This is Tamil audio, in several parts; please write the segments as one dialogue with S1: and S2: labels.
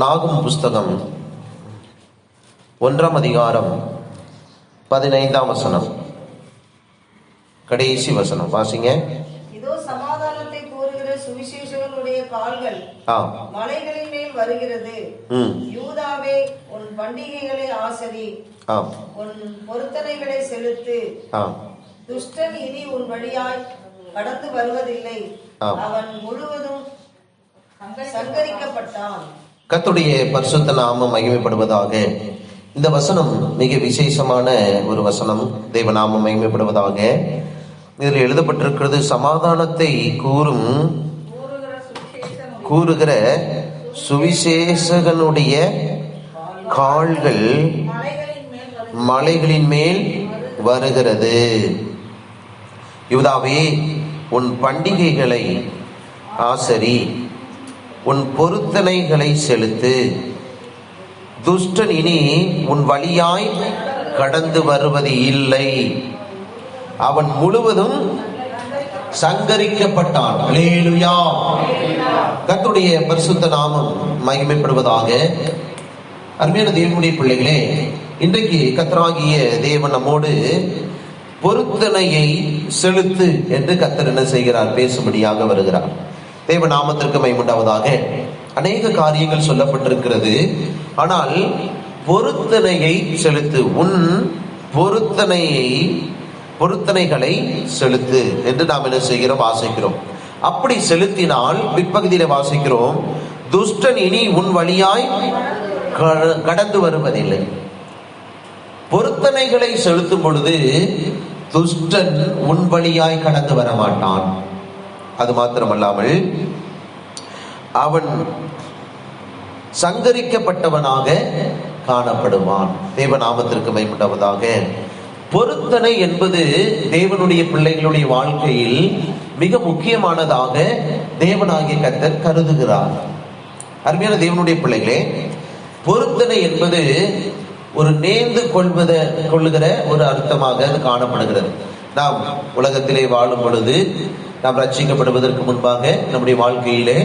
S1: நாகும் புஸ்தகம் 1 அதிகாரம் 15 வசனம், கடைசி வசனம் வாசிங்க.
S2: இதோ சமாதானத்தை கூறுகிற சுவிசேஷகனுடைய கால்கள் மலைகளின் மேல் வருகிறது. யூதாவே, உன் பண்டிகைகளை ஆசரி, உன் பொருத்தனைகளை செலுத்து. துஷ்டன் இனி உன் வழியாய் கடந்து வருவதில்லை, அவன் முழுவதும் சங்கரிக்கப்பட்டான்.
S1: கர்த்தருடைய பரிசுத்த நாமம் மகிமைப்படுவதாக. இந்த வசனம் மிக விசேஷமான ஒரு வசனம். தேவ நாமம் மகிமைப்படுவதாக. இதில் எழுதப்பட்டிருக்கிறது, சமாதானத்தை கூறுகிற சுவிசேஷகனுடைய கால்கள் மலைகளின் மேல் வருகிறது. யூதாவே, உன் பண்டிகைகளை ஆசரி, உன் பொருத்தனைகளை செலுத்து. துஷ்டன் இனி உன் வழியாய் கடந்து வருவது இல்லை, அவன் முழுவதும் சங்கரிக்கப்பட்டான். அல்லேலூயா. கர்த்தருடைய பரிசுத்த நாமம் மகிமைப்படுவதாக. அருமையான தேவனுடைய பிள்ளைகளே, இன்றைக்கு கர்த்தராகிய தேவன் நம்மோடு பொருத்தனையை செலுத்து என்று கர்த்தர் என்ன செய்கிறார், பேசும்படியாக வருகிறார். தேவ நாமத்திற்கு மகிமையுண்டாவதாக. அநேக காரியங்கள் சொல்லப்பட்டிருக்கிறது. ஆனால் பொருத்தனையை செலுத்து, உன் பொருத்தனைகளை செலுத்து என்று நாம் என்ன செய்கிறோம், வாசிக்கிறோம். அப்படி செலுத்தினால் பிற்பகுதியில வாசிக்கிறோம், துஷ்டன் இனி உன் வழியாய் கடந்து வருவதில்லை. பொருத்தனைகளை செலுத்தும் பொழுது துஷ்டன் உன் வழியாய் கடந்து வர மாட்டான். அது மாத்திரமல்லாமல் அவன் சங்கரிக்கப்பட்டவனாக காணப்படுவான். தேவ நாமத்திற்கு மகிமையுண்டாவதாக. பொருத்தனை என்பது தேவனுடைய பிள்ளைகளுடைய வாழ்க்கையில் மிக முக்கியமானதாக தேவனாகிய கர்த்தர் கருதுகிறார். அருமையான தேவனுடைய பிள்ளைகளே, பொருத்தனை என்பது ஒரு நேர்ந்து கொள்ளுகிற ஒரு அர்த்தமாக அது காணப்படுகிறது. நாம் உலகத்திலே வாழும் பொழுது, நாம் ரட்சிக்கப்படுவதற்கு முன்பாக நம்முடைய வாழ்க்கையிலே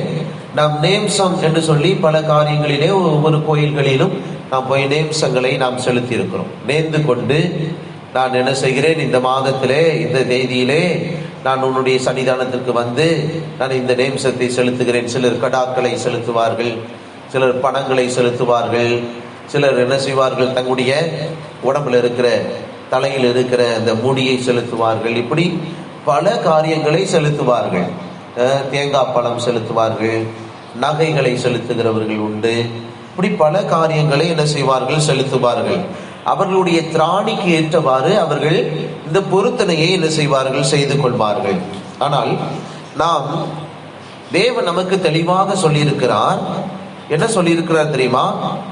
S1: நாம் நேம்சம் என்று சொல்லி பல காரியங்களிலே ஒவ்வொரு கோயில்களிலும் நாம் போய் நேம்சங்களை நாம் செலுத்தி இருக்கிறோம். நேர்ந்து கொண்டு நான் என்ன செய்கிறேன், இந்த மாதத்திலே இந்த தேதியிலே நான் உன்னுடைய சன்னிதானத்திற்கு வந்து நான் இந்த நேம்சத்தை செலுத்துகிறேன். சிலர் கடாக்களை செலுத்துவார்கள், சிலர் பணங்களை செலுத்துவார்கள், சிலர் என்ன செய்வார்கள், தங்களுடைய உடம்புல இருக்கிற தலையில் இருக்கிற அந்த முடியை செலுத்துவார்கள். இப்படி பல காரியங்களை செலுத்துவார்கள். தேங்காய் பழம் செலுத்துவார்கள், நகைகளை செலுத்துகிறவர்கள் உண்டு. இப்படி பல காரியங்களை என்ன செய்வார்கள், செலுத்துவார்கள். அவர்களுடைய திராணிக்கு ஏற்றவாறு அவர்கள் இந்த பொருத்தனையை என்ன செய்வார்கள், செய்து கொள்வார்கள். ஆனால் நாம் தேவன் நமக்கு தெளிவாக சொல்லியிருக்கிறார். என்ன சொல்லியிருக்கிறார் தெரியுமா?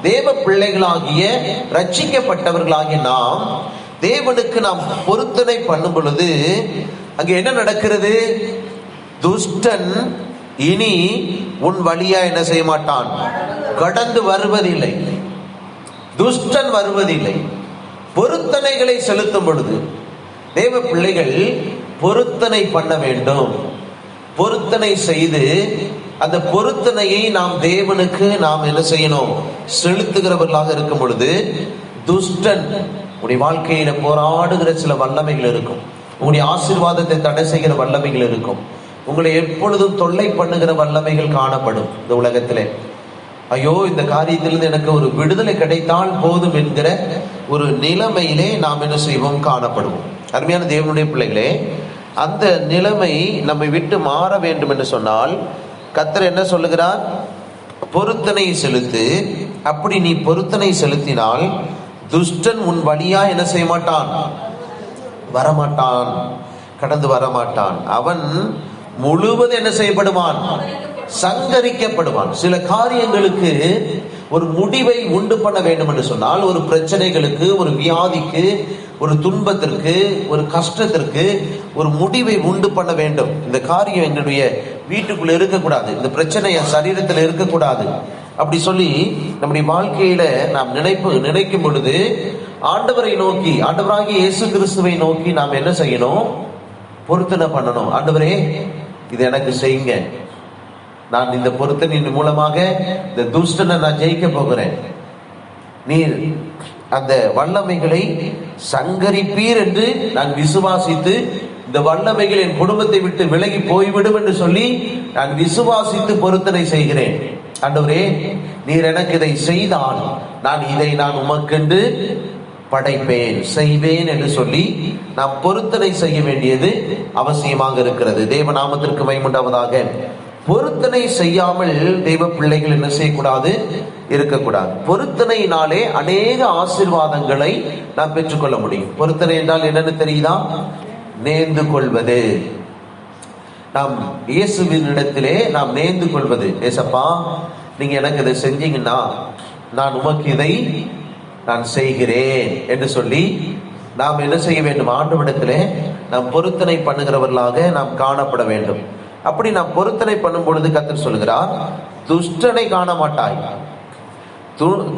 S1: தேவ பிள்ளைகளாகிய ரட்சிக்கப்பட்டவர்களாகிய நாம் தேவனுக்கு நாம் பொருத்தனை பண்ணும் பொழுது அங்கே என்ன நடக்கிறது? துஷ்டன் இனி உன் வழியா என்ன செய்ய மாட்டான், கடந்து வருவதில்லை. துஷ்டன் வருவதில்லை. பொருத்தனைகளை செலுத்தும் பொழுது தேவ பிள்ளைகள் பொருத்தனை பண்ண வேண்டும். பொருத்தனை செய்து அந்த பொருத்தனையை நாம் தேவனுக்கு நாம் என்ன செய்யணும், செலுத்துகிறவர்களாக இருக்கும் பொழுது துஷ்டன் உங்களுடைய வாழ்க்கையில போராடுகிற சில வல்லமைகள் இருக்கும். உங்களுடைய ஆசீர்வாதத்தை தடை செய்கிற வல்லமைகள் இருக்கும். உங்களை எப்பொழுதும் தொல்லை பண்ணுகிற வல்லமைகள் காணப்படும். இந்த உலகத்திலே ஐயோ, இந்த காரியத்திலிருந்து எனக்கு ஒரு விடுதலை கிடைத்தால் போதும் என்கிற ஒரு நிலைமையிலே நாம் என்ன செய்வோம், காணப்படுவோம். அருமையான தேவனுடைய பிள்ளைகளே, அந்த நிலைமை நம்மை விட்டு மாற வேண்டும் என்று சொன்னால் கர்த்தர் என்ன சொல்லுகிறார்? பொருத்தனை செலுத்து. அப்படி நீ பொருத்தனை செலுத்தினால் துஷ்டன் உன் வழியா என்ன செய்ய மாட்டான், வரமாட்டான், கடந்து வரமாட்டான். அவன் முழுவதும் என்ன செய்யப்படுவான், சங்கரிக்கப்படுவான். சில காரியங்களுக்கு ஒரு முடிவை உண்டு பண்ண வேண்டும் என்று சொன்னால், ஒரு பிரச்சனைகளுக்கு, ஒரு வியாதிக்கு, ஒரு துன்பத்திற்கு, ஒரு கஷ்டத்திற்கு ஒரு முடிவை உண்டு பண்ண வேண்டும். இந்த காரியம் என்னுடைய வீட்டுக்குள்ள இருக்கக்கூடாது, இந்த பிரச்சனை என் சரீரத்தில் இருக்கக்கூடாது அப்படி சொல்லி நம்முடைய வாழ்க்கையில நாம் நினைக்கும் பொழுது ஆண்டவரை நோக்கி, ஆண்டவராகிய இயேசு கிறிஸ்துவை நோக்கி நாம் என்ன செய்யணும், பொருத்தனை பண்ணணும். ஆண்டவரே, இது எனக்கு செய்யுங்க, நான் இந்த பொருத்தனையின் மூலமாக இந்த துஷ்டனை நான் ஜெயிக்க போகிறேன், நீர் அந்த வல்லமைகளை சங்கரிப்பீர் என்று நான் விசுவாசித்து, இந்த வல்லமைகள் என் குடும்பத்தை விட்டு விலகி போய்விடும் என்று சொல்லி நான் விசுவாசித்து பொருத்தனை செய்கிறேன். ஆண்டவரே, நீர் எனக்கு இதை செய்தால் நான் உமக்கென்று படைப்பேன், செய்வேன் என்று சொல்லி நாம் பொருத்தனை செய்ய வேண்டியது அவசியமாக இருக்கிறது. தேவ நாமத்திற்கு மகிமை உண்டாவதாக. பொருத்தனை செய்யாமல் தெய்வ பிள்ளைகள் என்ன செய்யக்கூடாது, இருக்கக்கூடாது. பொருத்தனையினாலே அநேக ஆசீர்வாதங்களை நாம் பெற்றுக்கொள்ள முடியும். பொருத்தனை என்றால் என்னன்னு தெரியுதா? நேர்ந்து கொள்வது. நாம் இயேசுவின் இடத்திலே நாம் நேர்ந்து கொள்வது. ஏசப்பா, நீங்க எனக்கு இதை செஞ்சீங்கன்னா நான் உமக்கு இதை நான் செய்கிறேன் என்று சொல்லி நாம் என்ன செய்ய வேண்டும்? ஆண்டவரிடத்திலே நாம் பொருத்தனை பண்ணுகிறவர்களாக நாம் காணப்பட வேண்டும். அப்படி நாம் பொருத்தனை பண்ணும் பொழுது கர்த்தர் சொல்கிறார், துஷ்டனை காண மாட்டாய்.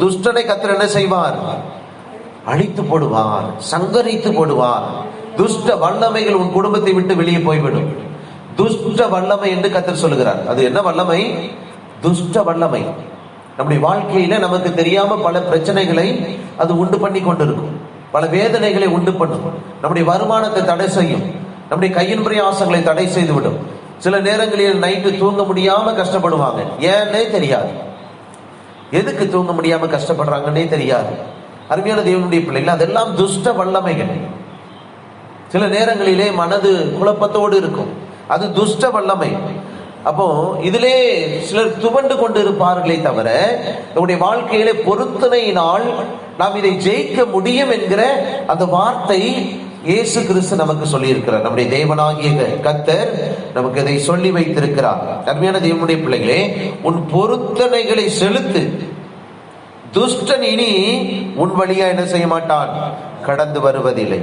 S1: துஷ்டனை கர்த்தர் என்ன செய்வார்? அழித்து போடுவார், சங்கரித்து போடுவார். துஷ்ட வல்லமைகள் உன் குடும்பத்தை விட்டு வெளியே போய்விடும். துஷ்ட வல்லமை என்று கர்த்தர் சொல்லுகிறார். அது என்ன வல்லமை? துஷ்ட வல்லமை. நம்முடைய வாழ்க்கையில நமக்கு தெரியாம பல பிரச்சனைகளை அது உண்டு பண்ணி கொண்டிருக்கும், பல வேதனைகளை உண்டு பண்ணும், நம்முடைய வருமானத்தை தடை செய்யும், நம்முடைய கையின் பிரயாசங்களை தடை செய்து விடும். சில நேரங்களில் நைட்டு தூங்க முடியாம கஷ்டப்படுவாங்க, ஏன்னே தெரியாது. எதுக்கு தூங்க முடியாம கஷ்டப்படுறாங்கன்னே தெரியாது. அருமையான தேவனுடைய பிள்ளைகள், அதெல்லாம் துஷ்ட வல்லமைகள். சில நேரங்களிலே மனது குழப்பத்தோடு இருக்கும், அது துஷ்ட வல்லமை. அப்போ இதிலே சிலர் துவண்டு கொண்டு இருப்பார்களே தவிர, நம்முடைய வாழ்க்கையிலே பொருத்தனையினால் நாம் இதை ஜெயிக்க முடியும் என்கிற அந்த வார்த்தை இயேசு கிறிஸ்து நமக்கு சொல்லி இருக்கிறார். நம்முடைய தேவனாகிய கர்த்தர் நமக்கு இதை சொல்லி வைத்திருக்கிறார். அருமையான தேவனுடைய பிள்ளைகளே, உன் பொருத்தனைகளை செலுத்து. துஷ்டன் இனி உன் வழியா என்ன செய்ய மாட்டான்? கடந்து வருவதில்லை.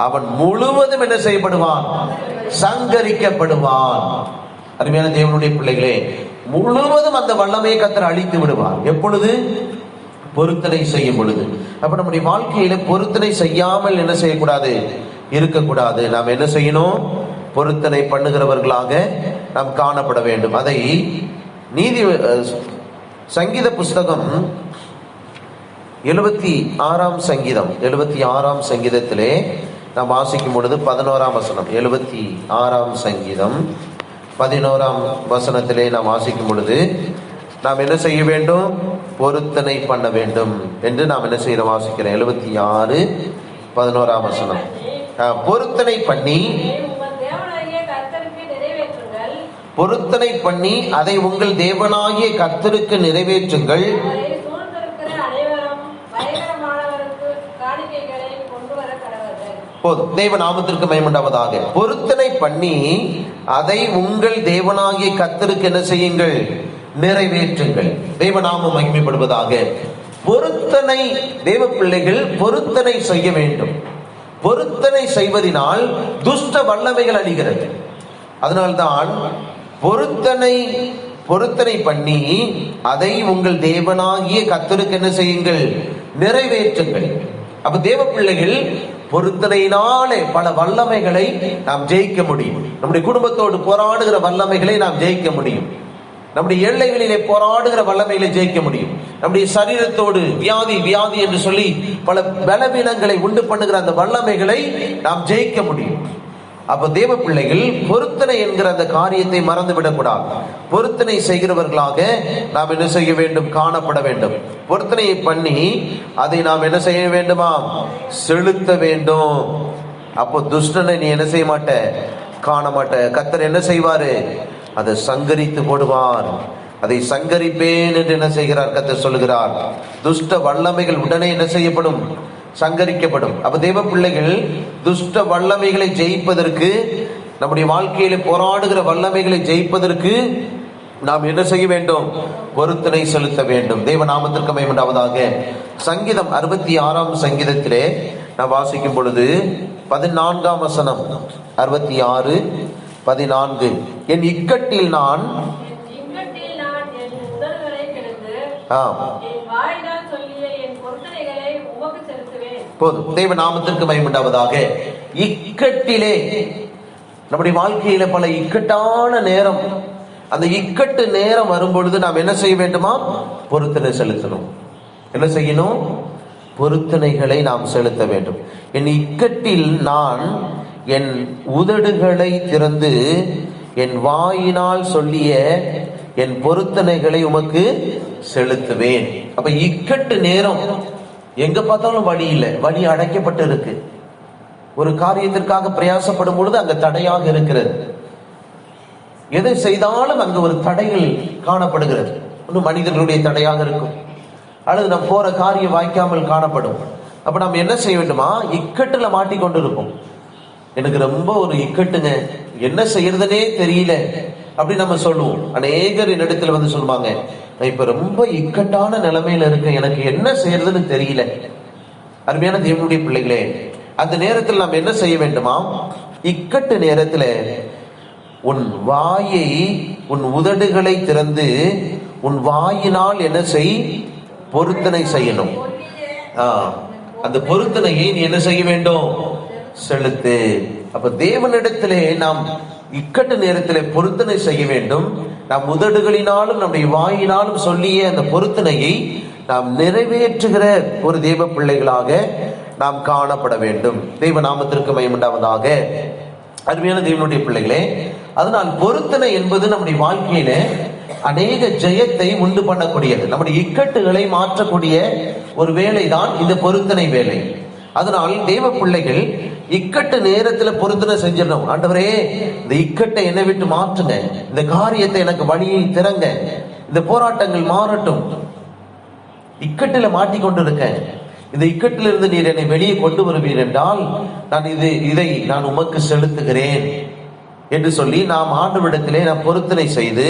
S1: அவன் முழுவதும் என்ன செய்யப்படுவான்? சங்கரிக்கப்படுவான். அருமையான தேவனுடைய பிள்ளைகளே, முழுவதும் அந்த வல்லமையை கர்த்தர் அழித்து விடுவார். எப்பொழுது? பொருத்தனை செய்யும் பொழுது. அப்ப நம்முடைய வாழ்க்கையில பொருத்தனை செய்யாமல் என்ன செய்யக்கூடாது? இருக்கக்கூடாது. நாம் என்ன செய்யணும்? பொருத்தனை பண்ணுகிறவர்களாக நாம் காணப்பட வேண்டும். அதை சங்கீத புஸ்தகம் 76ஆம் சங்கீதம் 76ஆம் சங்கீதத்திலே நாம் வாசிக்கும் பொழுது 11ஆம் வசனம், 76ஆம் சங்கீதம் 11ஆம் வசனத்திலே நாம் வாசிக்கும் பொழுது நாம் என்ன செய்ய வேண்டும்? பொருத்தனை பண்ண வேண்டும் என்று நாம் என்ன செய்ய வாசிக்கிறோம். 76:11ஆம் வசனம். பொருத்தனை பண்ணி அதை உங்கள் தேவனாகிய கர்த்தருக்கு நிறைவேற்றுங்கள். போதும். தேவ நாமத்திற்கு மகிமை உண்டாவதாக. பொருத்தனை பண்ணி அதை உங்கள் தேவனாகிய கர்த்தருக்கு என்ன செய்யுங்கள்? நிறைவேற்றுங்கள். தேவ நாமம் மகிமைப்படுவதாக. பொருத்தனை, தேவ பிள்ளைகள் பொருத்தனை செய்ய வேண்டும். பொருத்தனை செய்வதனால் துஷ்ட வல்லமைகள் அழிகிறது. அதனால்தான் பொருத்தனை பண்ணி அதை உங்கள் தேவனாகிய கர்த்தருக்கு என்ன செய்யுங்கள்? நிறைவேற்றுங்கள். அப்ப தேவ பிள்ளைகள் பொருத்தனையினாலே பல வல்லமைகளை நாம் ஜெயிக்க முடியும். நம்முடைய குடும்பத்தோடு போராடுகிற வல்லமைகளை நாம் ஜெயிக்க முடியும். நம்முடைய எல்லைகளிலே போராடுகிற வல்லமைகளை ஜெயிக்க முடியும். நம்முடைய சரீரத்தோடு வியாதி என்று சொல்லி பல பலவீனங்களை உண்டு பண்ணுகிற அந்த வல்லமைகளை நாம் ஜெயிக்க முடியும். அப்ப தேவ பிள்ளைகள் பொருத்தனை என்கிற அந்த காரியத்தை மறந்து விடக்கூடாது. பொருத்தனை செய்கிறவர்களாக நாம் என்ன செய்ய வேண்டும்? காணப்பட வேண்டும். பொருத்தனையை பண்ணி அதை நாம் என்ன செய்ய வேண்டுமா? செலுத்த வேண்டும். அப்போ துஷ்டனை நீ என்ன செய்ய மாட்ட? காண மாட்ட. கர்த்தர் என்ன செய்வாரு? அதை சங்கரித்து போடுவார். அதை சங்கரிப்பேன் என்று என்ன செய்கிறார்? கர்த்தர் சொல்லுகிறார். துஷ்ட வல்லமைகள் உடனே என்ன செய்யப்படும்? சங்கரிக்கப்படும். அப்ப தேவ பிள்ளைகள் துஷ்ட வல்லமைகளை ஜெயிப்பதற்கு, நம்முடைய வாழ்க்கையில போராடுகிற வல்லமைகளை ஜெயிப்பதற்கு நாம் என்ன செய்ய வேண்டும்? பொருத்தனை செலுத்த வேண்டும். தேவ நாமத்திற்கு மகிமை உண்டாவதாக. சங்கீதம் 66ஆம் சங்கீதத்திலே நாம் வாசிக்கும் பொழுது 14ஆம் வசனம், 66:14, என் இக்கட்டில் நான் போதும். தேவ நாமத்திற்கு மகிமை உண்டாவதாக. இக்கட்டிலே, நம்முடைய வாழ்க்கையில பல இக்கட்டான நேரம், அந்த இக்கட்டு நேரம் வரும் பொழுது நாம் என்ன செய்ய வேண்டுமா? பொருத்தனை செலுத்தணும். என்ன செய்யணும்? பொருத்தனைகளை நாம் செலுத்த வேண்டும். என் இக்கட்டில் நான் என் உதடுகளை திறந்து என் வாயினால் சொல்லிய என் பொருத்தனைகளை உமக்கு செலுத்துவேன். அப்ப இக்கட்டு நேரம் எங்க பார்த்தாலும் வழி இல்லை, வழி அடைக்கப்பட்டு இருக்கு. ஒரு காரியத்திற்காக பிரயாசப்படும் பொழுது அங்க தடையாக இருக்கிறது. எதை செய்தாலும் அங்கு ஒரு தடைகள் காணப்படுகிறது. ஒன்று மனிதர்களுடைய தடையாக இருக்கும், அல்லது நம்ம போற காரியம் வாய்க்காமல் காணப்படும். அப்ப நம்ம என்ன செய்ய வேண்டுமா? இக்கட்டுல மாட்டிக்கொண்டு இருப்போம். எனக்கு ரொம்ப ஒரு இக்கட்டுங்க, என்ன செய்யறதுனே தெரியல அப்படி நம்ம சொல்லுவோம். அநேகர் என்னிடத்துல வந்து சொல்லுவாங்க, நான் இப்ப ரொம்ப இக்கட்டான நிலைமையில இருக்கேன், எனக்கு என்ன செய்யறதுன்னு தெரியல. அருமையான தேவனுடைய பிள்ளைகளே, அந்த நேரத்தில் நாம் என்ன செய்ய வேண்டுமா? இக்கட்டு நேரத்துல உன் வாயை, உன் உதடுகளை திறந்து உன் வாயினால் என்ன செய்? பொருத்தனை செய்யணும். அந்த பொருத்தனையை நீ என்ன செய்ய வேண்டும்? செலுத்து. அப்ப தேவனிடத்திலே நாம் இக்கட்டு நேரத்திலே பொருத்தனை செய்ய வேண்டும். நாம் உதடுகளினாலும் நம்முடைய வாயினாலும் சொல்லிய அந்த பொருத்தனையை நாம் நிறைவேற்றுகிற ஒரு தேவ பிள்ளைகளாக நாம் காணப்பட வேண்டும். தெய்வ நாமத்திற்கு மகிமை உண்டாவதாக. அருமையான தேவனுடைய பிள்ளைகளே, அதனால் பொருத்தனை என்பது நம்முடைய வாழ்க்கையில அநேக ஜெயத்தை உண்டு பண்ணக்கூடியது. நம்முடைய இக்கட்டுகளை மாற்றக்கூடிய ஒரு வேலை தான் இந்த பொருத்தனை வேலை. அதனால் தேவ பிள்ளைகள் இக்கட்டு நேரத்துல பொருத்தனை செஞ்சிடணும். ஆண்டவரே, இந்த இக்கட்டை என்னை விட்டு மாற்றுங்க, இந்த காரியத்தை எனக்கு வழியை திறங்க, இந்த போராட்டங்கள் மாறட்டும். இக்கட்டில மாட்டிக்கொண்டிருக்கேன், இந்த இக்கட்டிலிருந்து நீர் என்னை வெளியே கொண்டு வருவீர் என்றால் நான் இதை நான் உமக்கு செலுத்துகிறேன் என்று சொல்லி நாம் ஆண்டவரிடத்திலே நாம் பொருத்தனை செய்து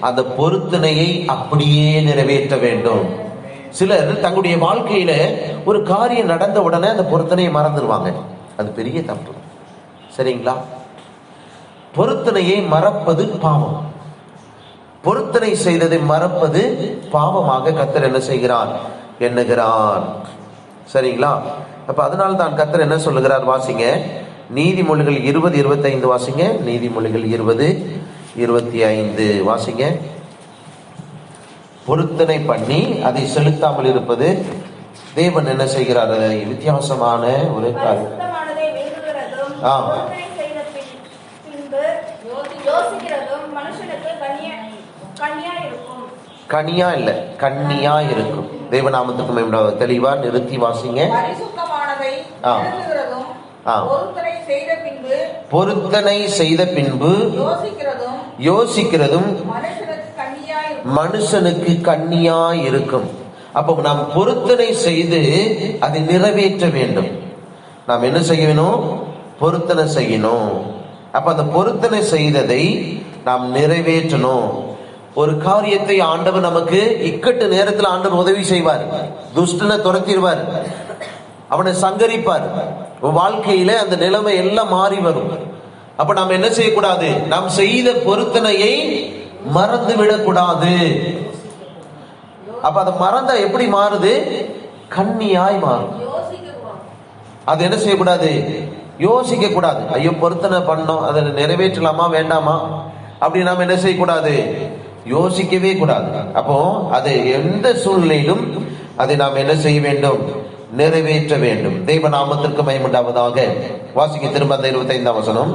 S1: அந்த பொருத்தனையை அப்படியே நிறைவேற்ற வேண்டும். சிலர் தங்களுடைய வாழ்க்கையில ஒரு காரியம் நடந்த உடனே அந்த பொருத்தனையை மறந்துடுவாங்க. அது பெரிய தப்பு. சரிங்களா? பொருத்தனையை மறப்பது பாவம். பொருத்தனை செய்ததை மறப்பது பாவமாக கர்த்தர் என்ன செய்கிறார்? எண்ணுகிறார். சரிங்களா? அப்ப அதனால தான் கர்த்தர் என்ன சொல்லுகிறார்? வாசிங்க, நீதிமொழிகள் 20:25 வாசிங்க. நீதிமொழிகள் 20:25 வாசிங்க. பொருத்தனை பண்ணி அதை செலுத்தாமல் இருப்பது தேவன் என்ன செய்கிறார்? வித்தியாசமான ஒரு காரியம். கனியா இல்ல, கண்ணியா இருக்கும். தேவநாமத்துக்கு தெளிவா நிறுத்தி வாசிங்க. பொருத்தனை செய்த பின்பு யோசிக்கிறதும் மனுஷனுக்கு கண்ணியா இருக்கும். அப்போ நாம் பொருத்தனை செய்து அதை நிறைவேற்ற வேண்டும். நாம் என்ன செய்ய வேணும்? பொருத்தனை செய்யணும். அப்ப அந்த பொருத்தனை செய்ததை நாம் நிறைவேற்றணும். ஒரு காரியத்தை ஆண்டவர் நமக்கு இக்கட்டு நேரத்தில் ஆண்டவர் உதவி செய்வார். துஷ்டனை துரத்திடுவார், அவனை சங்கரிப்பார். வாழ்க்கையில அந்த நிலைமை எல்லாம் மாறி வரும். அப்ப நாம் என்ன செய்யக்கூடாது? நாம் செய்த பொருத்தனையை மறந்து விடக்கூடாது. அப்ப அதை மறந்தா எப்படி மாறுது? கண்ணியாய் மாறும். அது என்ன செய்யக்கூடாது? யோசிக்க கூடாது. ஐயோ, பொருத்தனை பண்ணோம், அதை நிறைவேற்றலாமா வேண்டாமா அப்படி நாம் என்ன செய்யக்கூடாது? யோசிக்கவே கூடாது. அப்போ அது எந்த சூழ்நிலையிலும் அதை நாம் என்ன செய்ய வேண்டும்? நிறைவேற்ற வேண்டும். தெய்வ நாமத்திற்கு மகிமை உண்டாவதாக. வாசிக்க திரும்ப அந்த 25ஆம் வசனம்.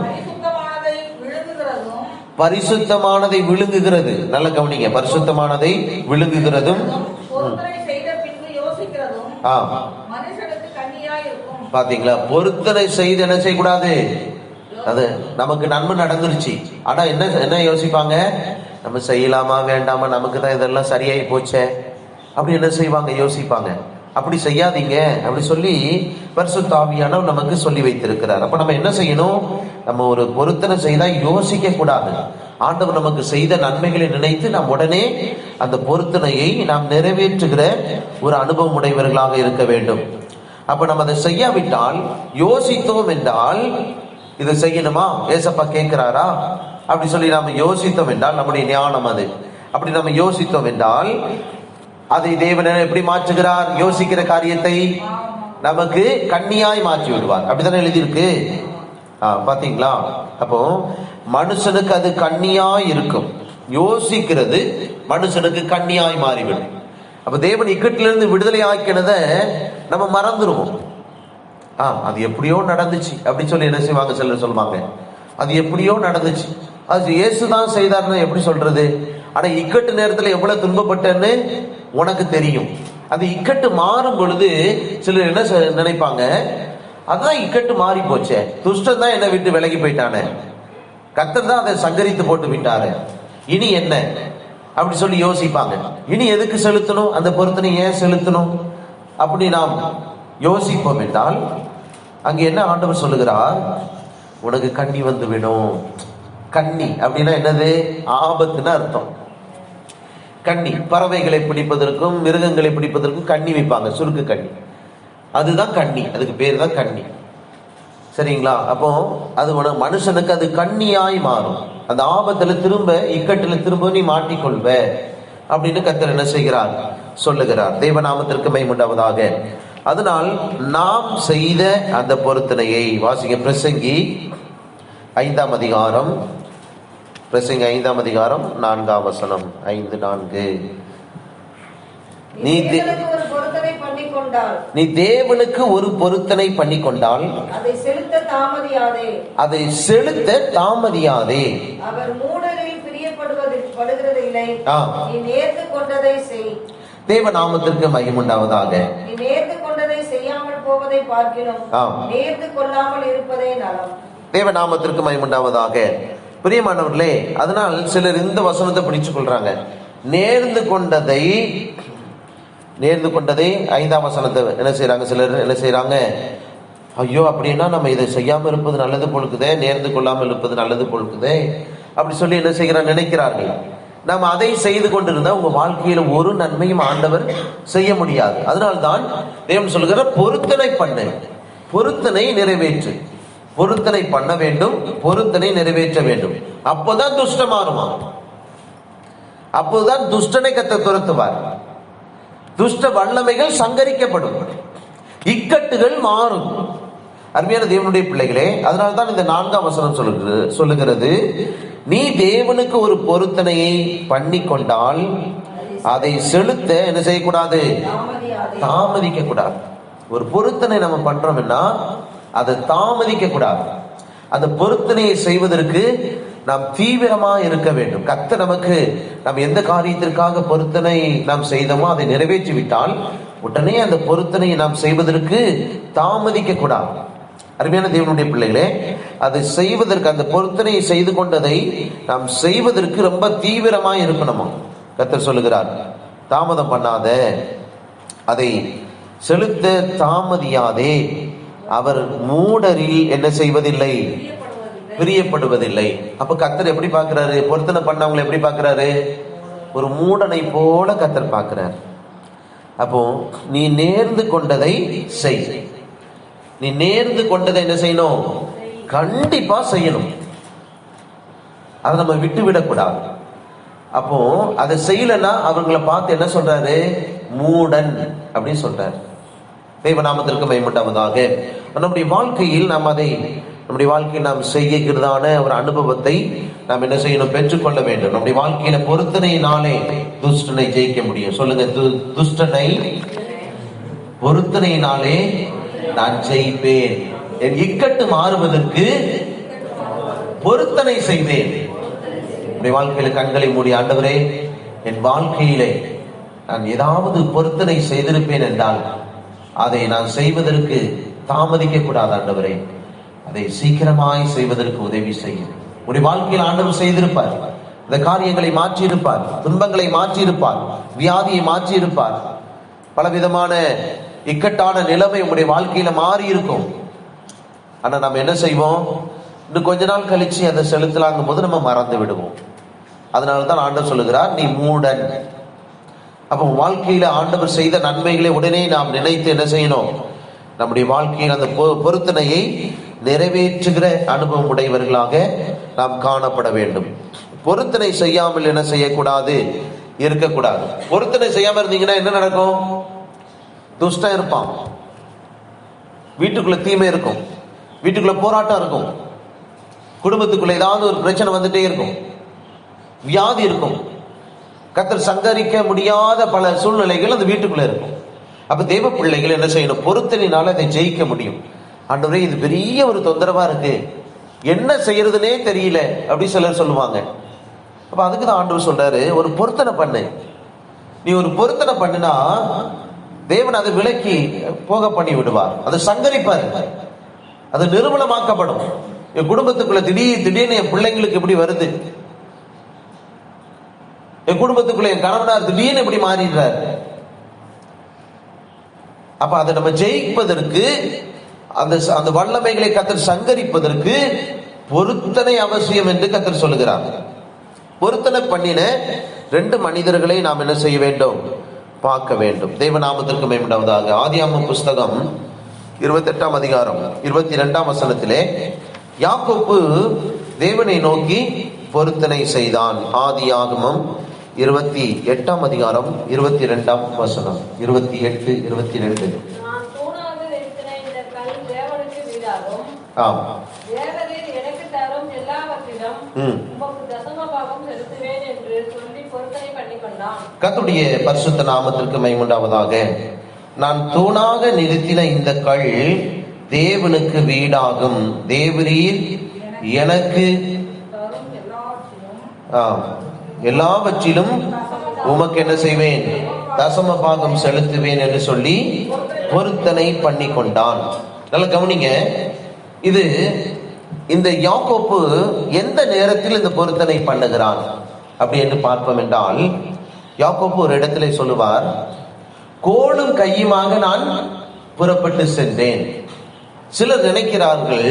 S1: பரிசுத்தமானதை விழுங்குகிறது. நல்ல கவனிங்க, பரிசுத்தமானதை விழுங்குகிறதும். பாத்தீங்களா? பொருத்தனை செய்து என்ன செய்யக்கூடாது? அது நமக்கு நன்மை நடந்துருச்சு, ஆனா என்ன யோசிப்பாங்க? நம்ம செய்யலாமா வேண்டாமா, நமக்கு தான் இதெல்லாம் சரியாயி போச்சே அப்படி என்ன செய்வாங்க? யோசிப்பாங்க. அப்படி செய்யாதீங்க அப்படி சொல்லி பரிசுத்த ஆவியானவர் நமக்கு சொல்லி வைத்திருக்கிறார். அப்ப நம்ம என்ன செய்யணும்? நம்ம ஒரு பொருத்தனை செய்தா யோசிக்க கூடாது. ஆண்டவர் நமக்கு செய்த நன்மைகளை நினைத்து நாம் உடனே அந்த பொருத்தனையை நாம் நிறைவேற்றுகிற ஒரு அனுபவம் உடையவர்களாக இருக்க வேண்டும். அப்ப நம்ம அதை செய்யாவிட்டால், யோசித்தோம் என்றால் இதை செய்யணுமா, ஏசப்பா கேட்கிறாரா அப்படி சொல்லி நாம யோசித்தோம் என்றால், நம்முடைய ஞானம் அது. அப்படி நம்ம யோசித்தோம் என்றால் அதை தேவன் எப்படி மாற்றுகிறார்? யோசிக்கிற காரியத்தை நமக்கு கண்ணியாய் மாற்றி விடுவார். அப்படித்தானே எழுதியிருக்கு. பாத்தீங்களா? அப்போ மனுஷனுக்கு அது கண்ணியாய் இருக்கும். யோசிக்கிறது மனுஷனுக்கு கண்ணியாய் மாறிவிடும். அப்ப தேவன் இக்கட்டிலிருந்து விடுதலை ஆக்கினத நம்ம மறந்துருவோம். அது எப்படியோ நடந்துச்சு அப்படின்னு சொல்லி என்ன செய்வாங்க, சிலர் சொல்லுவாங்க அது எப்படியோ நடந்துச்சு, அது இயேசுதான் செய்தார்னு எப்படி சொல்றது? ஆனா இக்கட்டு நேரத்துல எவ்வளவு துன்பப்பட்டேன்னு உனக்கு தெரியும். அது இக்கட்டு மாறும் பொழுது சிலர் என்ன நினைப்பாங்க, அதான் இக்கட்டு மாறி போச்சே, துஷ்டன் தான் என்னை விட்டு விலகி போயிட்டானே, கர்த்தர் தான் அதை சங்கரித்து போட்டு விட்டாரு, இனி என்ன அப்படி சொல்லி யோசிப்பாங்க. இனி எதுக்கு செலுத்தணும், அந்த பொருத்தனை ஏன் செலுத்தணும் அப்படி நாம் யோசிப்போம் என்றால், அங்க என்ன ஆண்டவர் சொல்லுகிறார், உனக்கு கண்ணி வந்து விடும். கண்ணி அப்படின்னா என்னது? ஆபத்துன்னு அர்த்தம். கண்ணி பறவைகளை பிடிப்பதற்கும் மிருகங்களை பிடிப்பதற்கும் கண்ணி வைப்பாங்க, சுருக்கு கண்ணி, அதுதான் கண்ணி, அதுக்கு பேர் தான் கண்ணி. சரிங்களா? அப்போ அது மனுஷனுக்கு அது கண்ணியாய் மாறும். அந்த ஆபத்துல திரும்ப இக்கட்டுல திரும்ப நீ மாட்டிக்கொள்வ அப்படின்னு கர்த்தர் என்ன செய்கிறார், சொல்லுகிறார். தேவநாமத்திற்கு மகிமை உண்டாவதாக. அதனால் நாம் செய்த அந்த பொருத்தனையை வாசிங்க. பிரசங்கி 5ஆம் அதிகாரம், பிரசங்கி 5ஆம் அதிகாரம் 4ஆம் வசனம், 5:4. நீ தேவனுக்கு ஒரு பொருத்தனை பண்ணி கொண்டால் அதை செலுத்த தாமதியாதே. அவர் மூடரில் பிரியப்படுவதில்லை. நீ நேர்ந்து கொண்டதை செய். தேவநாமத்திற்கு மகிமை உண்டாவதாக. நீ நேர்ந்து கொண்டதை செய்யாமல் போவதை பார்க்கிறோம், நேர்ந்து கொள்ளாமல் இருப்பதே நலம். தேவநாமத்திற்கு மகிமை உண்டாவதாக. பிரியமானவர்களே, அதனால் சிலர் இந்த வசனத்தை பிடிச்சுக் கொள்றாங்க. நேர்ந்து கொண்டதை 5ஆம் வசனத்தை என்ன செய்யறாங்க, சிலர் என்ன செய்யறாங்க, ஐயோ அப்படின்னா நம்ம இதை செய்யாம இருப்பது நல்லது பொழுக்குதே, நேர்ந்து கொள்ளாமல் இருப்பது நல்லது பொழுக்குதே அப்படி சொல்லி என்ன செய்கிறார் நினைக்கிறார்கள். நாம் அதை செய்து கொண்டிருந்தா உங்க வாழ்க்கையில ஒரு நன்மையும் ஆண்டவர் செய்ய முடியாது. அதனால்தான் தேவன் சொல்லுகிற பொருத்தனை பண்ணு, பொருத்தனை நிறைவேற்று, பொருத்தனை பண்ண வேண்டும், பொருத்தனை நிறைவேற்ற வேண்டும். அப்போதான் துஷ்டம் மாறுமா, அப்போதுதான் துஷ்டனை கர்த்தர் துரத்துவார், துஷ்ட வல்லமைகள் சங்கரிக்கப்படும், இக்கட்டுகள் மாறும். அருமையான தேவனுடைய பிள்ளைகளே, அதனால்தான் இந்த 4ஆம் வசனம் சொல்லுகிறது, நீ தேவனுக்கு ஒரு பொருத்தனையை பண்ணி கொண்டால் அதை செலுத்த என்ன செய்யக்கூடாது, தாமதிக்க கூடாது. ஒரு பொருத்தனை நம்ம பண்றோம்னா அதை தாமதிக்க கூடாது. அந்த பொருத்தனையை செய்வதற்கு நாம் தீவிரமா இருக்க வேண்டும். கர்த்தர் நமக்கு நாம் எந்த காரியத்திற்காக பொருத்தனை நாம் செய்தோமோ அதை நிறைவேற்றி விட்டால் உடனே அந்த பொருத்தனையை நாம் செய்வதற்கு தாமதிக்க கூடாது. அருமையான தேவனுடைய பிள்ளைகளே, அதை செய்வதற்கு, அந்த பொருத்தனையை செய்து கொண்டதை நாம் செய்வதற்கு ரொம்ப தீவிரமா இருக்கணுமா. கர்த்தர் சொல்லுகிறார், தாமதம் பண்ணாத, அதை செலுத்த தாமதியாதே. அவர் மூடரில் என்ன செய்வதில்லை, பிரியப்படுவதில்லை. அப்ப கர்த்தர் எப்படி பார்க்கிறாரு, பொருத்தனை பண்ணவங்களை எப்படி பார்க்கிறாரு, ஒரு மூடனை போல கர்த்தர் பார்க்கிறார். அப்போ நீ நேர்ந்து கொண்டதை செய். நீ நேர்ந்து கொண்டதை என்ன செய்யணும், கண்டிப்பா செய்யணும். அதை நம்ம விட்டு விடக்கூடாது. அப்போ அதை செய்யலன்னா அவங்களை பார்த்து என்ன சொல்றாரு, மூடன் அப்படின்னு சொல்றாரு. தேவநாமத்திற்கு மகிமை உண்டாவதாக. நம்முடைய வாழ்க்கையில் நாம் அதை நம்முடைய வாழ்க்கையில் நாம் செய்கிறதான ஒரு அனுபவத்தை நாம் என்ன செய்யணும், பெற்றுக்கொள்ள வேண்டும். நம்முடைய வாழ்க்கையில பொருத்தனையினாலே துஷ்டனை ஜெயிக்க முடியும். சொல்லுங்க, துஷ்டனை பொருத்தனையினாலே நான் ஜெயிப்பேன். என் இக்கட்டு மாறுவதற்கு பொருத்தனை செய்தேன். நம்முடைய வாழ்க்கையில கண்களை மூடி, ஆண்டவரே என் வாழ்க்கையிலே நான் ஏதாவது பொருத்தனை செய்திருப்பேன் என்றால் அதை நான் செய்வதற்கு தாமதிக்க கூடாது. ஆண்டவரே அதை சீக்கிரமாய் செய்வதற்கு உதவி செய்யும். உடைய வாழ்க்கையில் ஆண்டவர் செய்திருப்பார், இந்த காரியங்களை மாற்றி இருப்பார், துன்பங்களை மாற்றி இருப்பார், வியாதியை மாற்றி இருப்பார், பலவிதமான இக்கட்டான நிலைமை உங்களுடைய வாழ்க்கையில மாறி இருக்கும். ஆனா நம்ம என்ன செய்வோம், இன்னும் கொஞ்ச நாள் கழிச்சு அதை செலுத்தலாங்கும் போது நம்ம மறந்து விடுவோம். அதனால்தான் ஆண்டவர் சொல்லுகிறார், நீ மூடன். அப்போ வாழ்க்கையில ஆண்டவர் செய்த நன்மைகளை உடனே நாம் நினைத்து என்ன செய்யணும், நம்முடைய வாழ்க்கையில் அந்த பொருத்தனையை நிறைவேற்றுகிற அனுபவம் உடையவர்களாக நாம் காணப்பட வேண்டும். பொருத்தனை செய்யாமல் என்ன செய்யக்கூடாது, இருக்கக்கூடாது. பொருத்தனை செய்யாம இருந்தீங்கன்னா என்ன நடக்கும், துஷ்டம் இருப்பான், வீட்டுக்குள்ள தீமை இருக்கும், வீட்டுக்குள்ள போராட்டம் இருக்கும், குடும்பத்துக்குள்ள ஏதாவது ஒரு பிரச்சனை வந்துட்டே இருக்கும். வியாதி இருக்கும், கர்த்தர் சங்கரிக்க முடியாத பல சூழ்நிலைகள் அந்த வீட்டுக்குள்ள இருக்கும். அப்ப தேவ பிள்ளைகள் என்ன செய்யணும்? பொருத்தனையினால அதை ஜெயிக்க முடியும். ஆண்டவரே, இது பெரிய ஒரு தொந்தரவா இருக்கு, என்ன செய்யறதுனே தெரியல அப்படி சிலர் சொல்லுவாங்க. அப்ப அதுக்கு தான் ஆண்டவர் சொல்றாரு, ஒரு பொருத்தனை பண்ணு. நீ ஒரு பொருத்தனை பண்ணினா தேவன் அதை விலக்கி போக பண்ணி விடுவார், அதை சங்கரிப்பார், அது நிர்மூலமாக்கப்படும். என் குடும்பத்துக்குள்ள திடீர்னு என் பிள்ளைங்களுக்கு எப்படி வருது, என் குடும்பத்துக்குள்ள என் கணவனார் திடீர்னு எப்படி மாறிடுறார். அப்ப அதை நம்ம ஜெயிப்பதற்கு, அந்த வல்லமைகளை கர்த்தர் சங்கரிப்பதற்கு பொருத்தனை அவசியம் என்று கர்த்தர் சொல்லுகிறார். பொருத்தனை பண்ணின 2 மனிதர்களை நாம் என்ன செய்ய வேண்டும்? பார்க்க வேண்டும். தேவநாமத்திற்கு மகிமை உண்டாவதாக. ஆதியாகமம் புஸ்தகம் 28ஆம் அதிகாரம் 22ஆம் வசனத்திலே யாக்கோப்பு தேவனை நோக்கி பொருத்தனை செய்தான். ஆதியாகமம் 28ஆம் அதிகாரம் 22ஆம் வசனம். 28, 22. ஆம். கர்த்தருடைய பரிசுத்த நாமத்திற்கு மகிமை உண்டாவதாக. நான் தூணாக நிறுத்தின இந்த கல் தேவனுக்கு வீடாகும். தேவரீர் எனக்கு எல்லாவற்றிலும் உமக்கு என்ன செய்வேன்? தசம பாகம் செலுத்துவேன் என்று சொல்லி பொருத்தனை பண்ணி கொண்டான். நல்ல கவனிங்க, இது இந்த யாக்கோப்பு எந்த நேரத்தில் இந்த பொருத்தனை பண்ணுகிறான் அப்படி என்று பார்ப்போம் என்றால், யாக்கோப்பு ஒரு இடத்திலே சொல்லுவார், கோலும் கையுமாக நான் புறப்பட்டு சென்றேன். சிலர் நினைக்கிறார்கள்,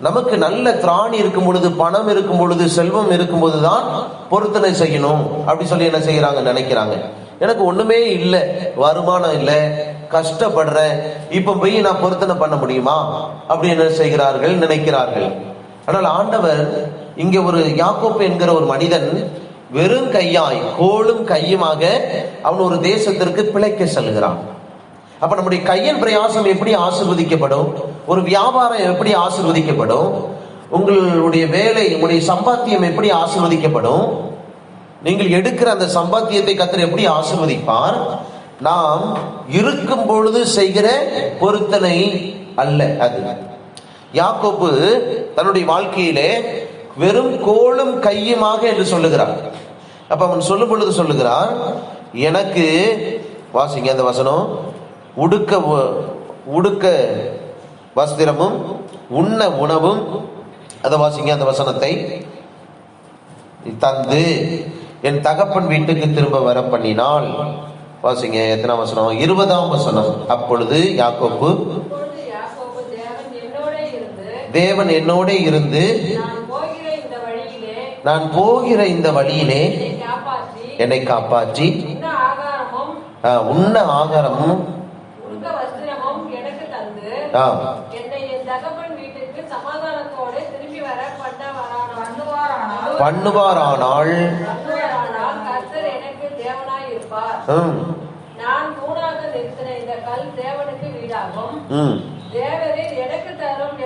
S1: நமக்கு நல்ல திராணி இருக்கும் பொழுது, பணம் இருக்கும் பொழுது, செல்வம் இருக்கும் போதுதான் பொருத்தனை செய்யணும் அப்படி சொல்லி என்ன செய்யறாங்க? நினைக்கிறாங்க. எனக்கு ஒண்ணுமே இல்லை, வருமானம் இல்லை, கஷ்டப்படுறேன், இப்ப போய் நான் பொருத்தனை பண்ண முடியுமா அப்படி என்ன செய்கிறார்கள்? நினைக்கிறார்கள். ஆனால் ஆண்டவர் இங்க ஒரு யாக்கோப்பு என்கிற ஒரு மனிதன் வெறும் கையாய், கோலும் கையுமாக அவன் ஒரு தேசத்திற்கு பிழைக்க செல்கிறான். அப்ப நம்முடைய கையின் பிரயாசம் எப்படி ஆசீர்வதிக்கப்படும்? ஒரு வியாபாரம் எப்படி ஆசீர்வதிக்கப்படும்? உங்களுடைய வேலை, உங்களுடைய சம்பாத்தியம் எப்படி ஆசீர்வதிக்கப்படும்? நீங்கள் எடுக்கிற அந்த சம்பாத்தியத்தை கர்த்தர் எப்படி ஆசீர்வதிப்பார்? நாம் இருக்கும் பொழுது செய்கிற பொருத்தனை அல்ல அது. யாக்கோப்பு தன்னுடைய வாழ்க்கையிலே வெறும் கோலும் கையுமாக என்று சொல்லுகிறார். அப்ப அவன் சொல்லும் பொழுது சொல்லுகிறான், எனக்கு, வாசிங்க அந்த வசனம், உடுக்க வஸ்திரமும் உண்ண உணவும், அதை வாசிங்க அந்த வசனத்தை, தந்து என் தகப்பன் வீட்டுக்கு திரும்ப வர பண்ணினால். வாசிங்க எத்தனை வசனம்? 20ஆம் வசனம். அப்பொழுது யாக்கோப்பு, தேவன் என்னோட இருந்து நான் போகிற இந்த வழியிலே என்னை காப்பாற்றி உண்ண ஆகாரமும் பண்ணுவாரானால்
S2: நான் தூணாக நிறுத்தின இந்த கல் தேவனுக்கு வீடாகும். தேவரீர் எனக்கு தரும்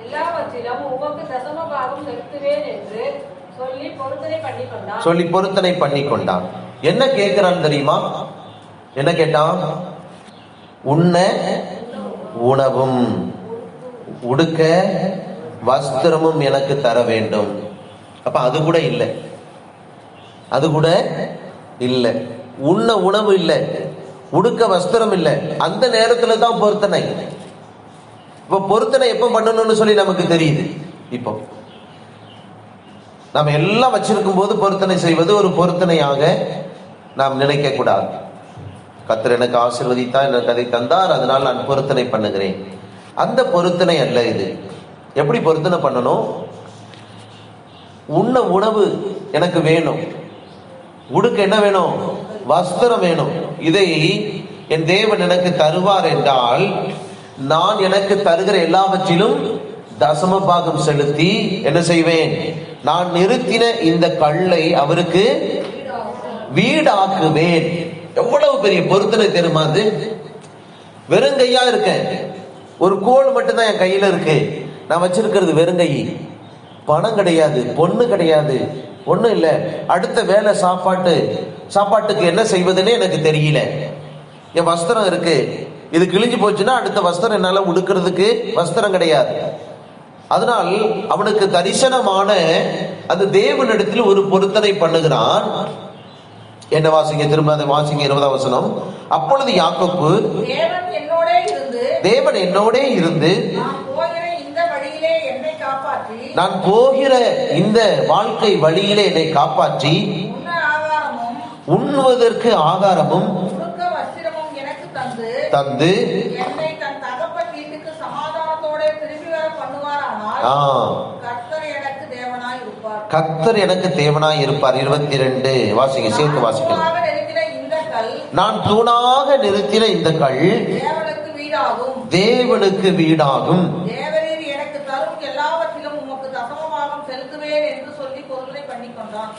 S2: எல்லாவற்றிலும் உமக்கு தசம பாகம் செலுத்துவேன் என்று சொல்லி பொருத்தனை பண்ணி கொண்டான்.
S1: என்ன கேட்கிறான் தெரியுமா? என்ன கேட்டான்? உண்ண உணவும் உடுக்க வஸ்திரமும் எனக்கு தர வேண்டும். அப்ப அது கூட இல்லை, அது கூட இல்லை. உண்ண உணவு இல்லை, உடுக்க வஸ்திரம் இல்லை. அந்த நேரத்துல தான் பொருத்தனை. இப்ப பொருத்தனை எப்ப பண்ணணும்னு சொல்லி நமக்கு தெரியுது. இப்போ நாம் எல்லாம் வச்சிருக்கும் போது பொருத்தனை செய்வது ஒரு பொருத்தனையாக நாம் நினைக்க கூடாது. கர்த்தர் எனக்கு ஆசீர்வதித்தார், எனக்கு அதை தந்தார், அதனால் நான் பொருத்தனை பண்ணுகிறேன். அந்த பொருத்தனை அல்ல இது. எப்படி பொருத்தனை பண்ணணும்? உண்ண உணவு எனக்கு வேணும், உடுக்க என்ன வேணும்? வஸ்திரம் வேணும். இதை என் தேவன் எனக்கு தருவார் என்றால் நான் எனக்கு தருகிற எல்லாவற்றிலும் தசம பாகம் செலுத்தி என்ன செய்வேன்? நான் நிறுத்தின இந்த கல்லை அவருக்கு வீடாக்குவேன். எவ்வளவு பெரிய பொருத்தனை தெரியுமா அது? வெறுங்கையா இருக்கேன், ஒரு கோல் மட்டும்தான் என் கையில இருக்கு, நான் வச்சிருக்கிறது வெறுங்கை. பணம் கிடையாது, பொண்ணு கிடையாது, ஒண்ணும் இல்ல. அடுத்த வேலை சாப்பாட்டுக்கு என்ன செய்வதுன்னு எனக்கு தெரியல. என் வஸ்திரம் இருக்கு, இது கிழிஞ்சு போச்சுன்னா அடுத்த வஸ்திரம் என்னால உடுக்கிறதுக்கு வஸ்திரம் கிடையாது. அதனால் அவனுக்கு தரிசனமான அந்த தேவனிடத்தில் ஒரு பொருத்தனை பண்ணுகிறான். என்ன வாசிங்க, திரும்ப அதை வாசிங்க, 20ஆம் வசனம். அப்பொழுது யாக்கோப்பு, தேவன் என்னோடே இருந்து நான் போகிற இந்த வாழ்க்கை வழியிலே என்னை காப்பாற்றி உண்ணுவதற்கு ஆகாரமும் தந்து கர்த்தர் எனக்கு தேவனாய் இருப்பார். 22 வாசிங்க, சேர்த்து வாசிக்க. நான் தூணாக நிறுத்தின இந்த கல் தேவனுக்கு வீடாகும்.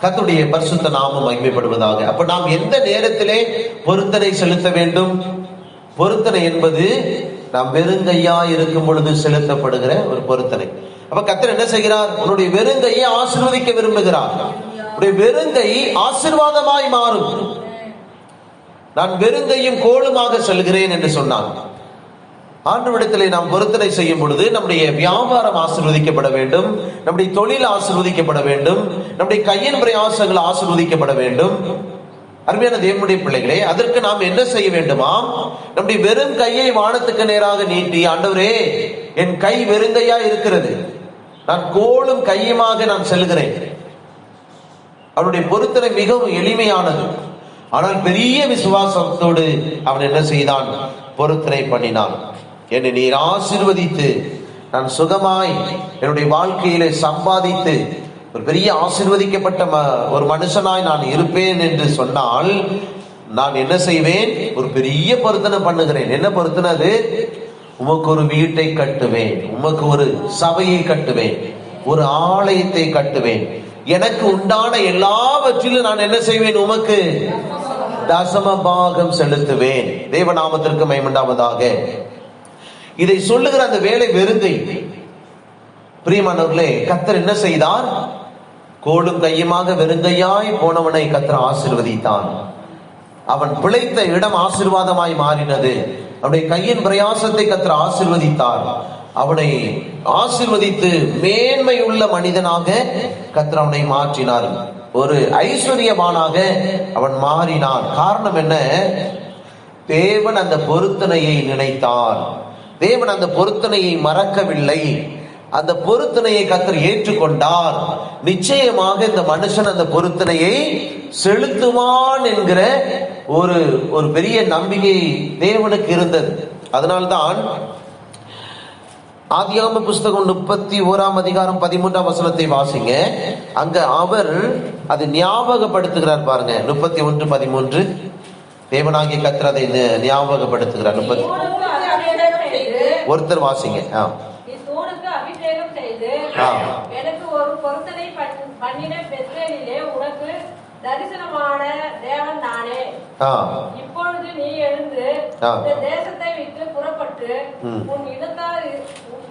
S1: கர்த்தருடைய பரிசுத்த நாமம் மகிமைப்படுவதாக. அப்ப நாம் எந்த நேரத்திலே பொருத்தனை செலுத்த வேண்டும்? பொருத்தனை என்பது நாம் வெறுங்கையா இருக்கும் பொழுது செலுத்தப்படுகிற ஒரு பொருத்தனை. அப்ப கர்த்தர் என்ன செய்கிறார்? உன்னுடைய வெறுங்கையை ஆசீர்வதிக்க விரும்புகிறார். உன்னுடைய வெறுங்கை ஆசீர்வாதமாய் மாறும். நான் வெறுங்கையும் கோளுமாக செல்கிறேன் என்று சொன்னான். ஆண்டவரிடத்திலே நாம் பொருத்தனை செய்யும் பொழுது நம்முடைய வியாபாரம் ஆசீர்வதிக்கப்பட வேண்டும், நம்முடைய தொழில் ஆசீர்வதிக்கப்பட வேண்டும், நம்முடைய கையின் பிரயாசங்கள் ஆசீர்வதிக்கப்பட வேண்டும். அருமையான தேவனுடைய பிள்ளைகளே, அதற்கு நாம் என்ன செய்ய வேண்டுமா? நம்முடைய வெறும் கையை வானத்துக்கு நேராக நீட்டி, ஆண்டவரே என் கை வெறுங்கையா இருக்கிறது, நான் கோளும் கையுமாக நான் செல்கிறேன். அவனுடைய பொருத்தனை மிகவும் எளிமையானது. ஆனால் பெரிய விசுவாசத்தோடு அவன் என்ன செய்தான்? பொருத்தனை பண்ணினான். என்னை நீர் ஆசீர்வதித்து நான் சுகமாய் என்னுடைய வாழ்க்கையிலே சம்பாதித்து ஒரு பெரிய ஆசீர்வதிக்கப்பட்ட ஒரு மனுஷனாய் நான் இருப்பேன் என்று சொன்னால் நான் என்ன செய்வேன்? ஒரு பெரிய பொருத்தனை பண்ணுகிறேன். என்ன பொருத்தனை அது? உமக்கு ஒரு வீட்டை கட்டுவேன், உமக்கு ஒரு சபையை கட்டுவேன், ஒரு ஆலயத்தை கட்டுவேன், எனக்கு உண்டான எல்லாவற்றிலும் நான் என்ன செய்வேன்? உமக்கு தசம பாகம் செலுத்துவேன். தேவநாமத்திற்கு மகிமை உண்டாவதாக. இதை சொல்லுகிற அந்த வேலை வெறுங்கை. பிரியமானவர்களே, கர்த்தர் என்ன செய்தார்? கோடும் கையுமாக வெறுங்கையாய் போனவனை கர்த்தர் ஆசீர்வதித்தான். அவன் பிழைத்த இடம் ஆசீர்வாதமாய் மாறினது. அவனுடைய கையின் பிரயாசத்தை கர்த்தர் ஆசீர்வதித்தார். அவனை ஆசீர்வதித்து மேன்மை உள்ள மனிதனாக கர்த்தர் அவனை மாற்றினார். ஒரு ஐஸ்வர்யவானாக அவன் மாறினான். காரணம் என்ன? தேவன் அந்த பொருத்தனையை நினைத்தார். தேவன் அந்த பொருத்தனையை மறக்கவில்லை. அந்த பொருத்தனையை கர்த்தர் ஏற்றுக்கொண்டார். நிச்சயமாக இந்த மனுஷன் அந்த பொருத்தனையை செலுத்துவான் என்கிற ஒரு பெரிய நம்பிக்கை தேவனுக்கு இருந்தது. அதனால்தான் ஆதியாகம புஸ்தகம் 31ஆம் அதிகாரம் 13ஆம் வசனத்தை வாசிங்க. அங்க அவர் அது ஞாபகப்படுத்துகிறார் பாருங்க. 31:13 தேவனாகிய கர்த்தர் அதை ஞாபகப்படுத்துகிறார். ஒருத்தர் வாசிங்க.
S2: அபிஷேகம் செய்து எனக்கு ஒரு பொருத்தனை பண்ணின பெத்லேலிலே உனக்கு தரிசனமான தேவன் நானே. இப்பொழுது நீ எழுந்து இந்த தேசத்தை விட்டு புறப்பட்டு உன்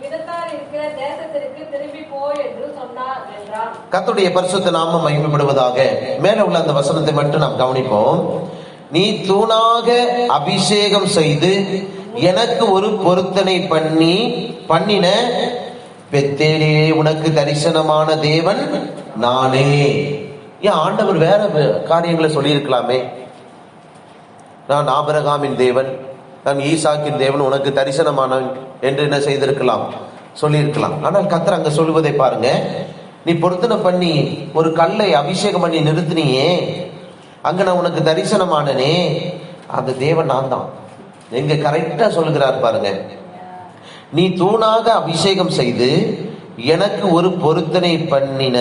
S2: இடத்தார் இருக்கிற தேசத்திற்கு திரும்பி போ என்று சொன்னார் என்றார். கர்த்தருடைய பரிசுத்த நாமம் மகிமைப்படுவதாக. மேல உள்ள அந்த வசனத்தை மட்டும் நாம் கவனிப்போம். நீ தூணாக அபிஷேகம் செய்து எனக்கு ஒரு பொருத்தனை பண்ணின பெத்தேலே உனக்கு தரிசனமான தேவன் நானே. ஏன் ஆண்டவர் வேற காரியங்களை சொல்லியிருக்கலாமே? நான் ஆபிரகாமின் தேவன், நான் ஈசாக்கின் தேவன், உனக்கு தரிசனமானவன் என்று என்ன செய்திருக்கலாம், சொல்லியிருக்கலாம். ஆனால் கர்த்தர் அங்க சொல்லுவதை பாருங்க. நீ பொருத்தனை பண்ணி ஒரு கல்லை அபிஷேகம் பண்ணி நிறுத்தினியே, அங்க நான் உனக்கு தரிசனமானனே, அந்த தேவன் நான் தான். எங்க கரெக்டா சொல்லுகிறார் பாருங்க. நீ தூணாக அபிஷேகம் செய்து எனக்கு ஒரு பொருத்தனை பண்ணின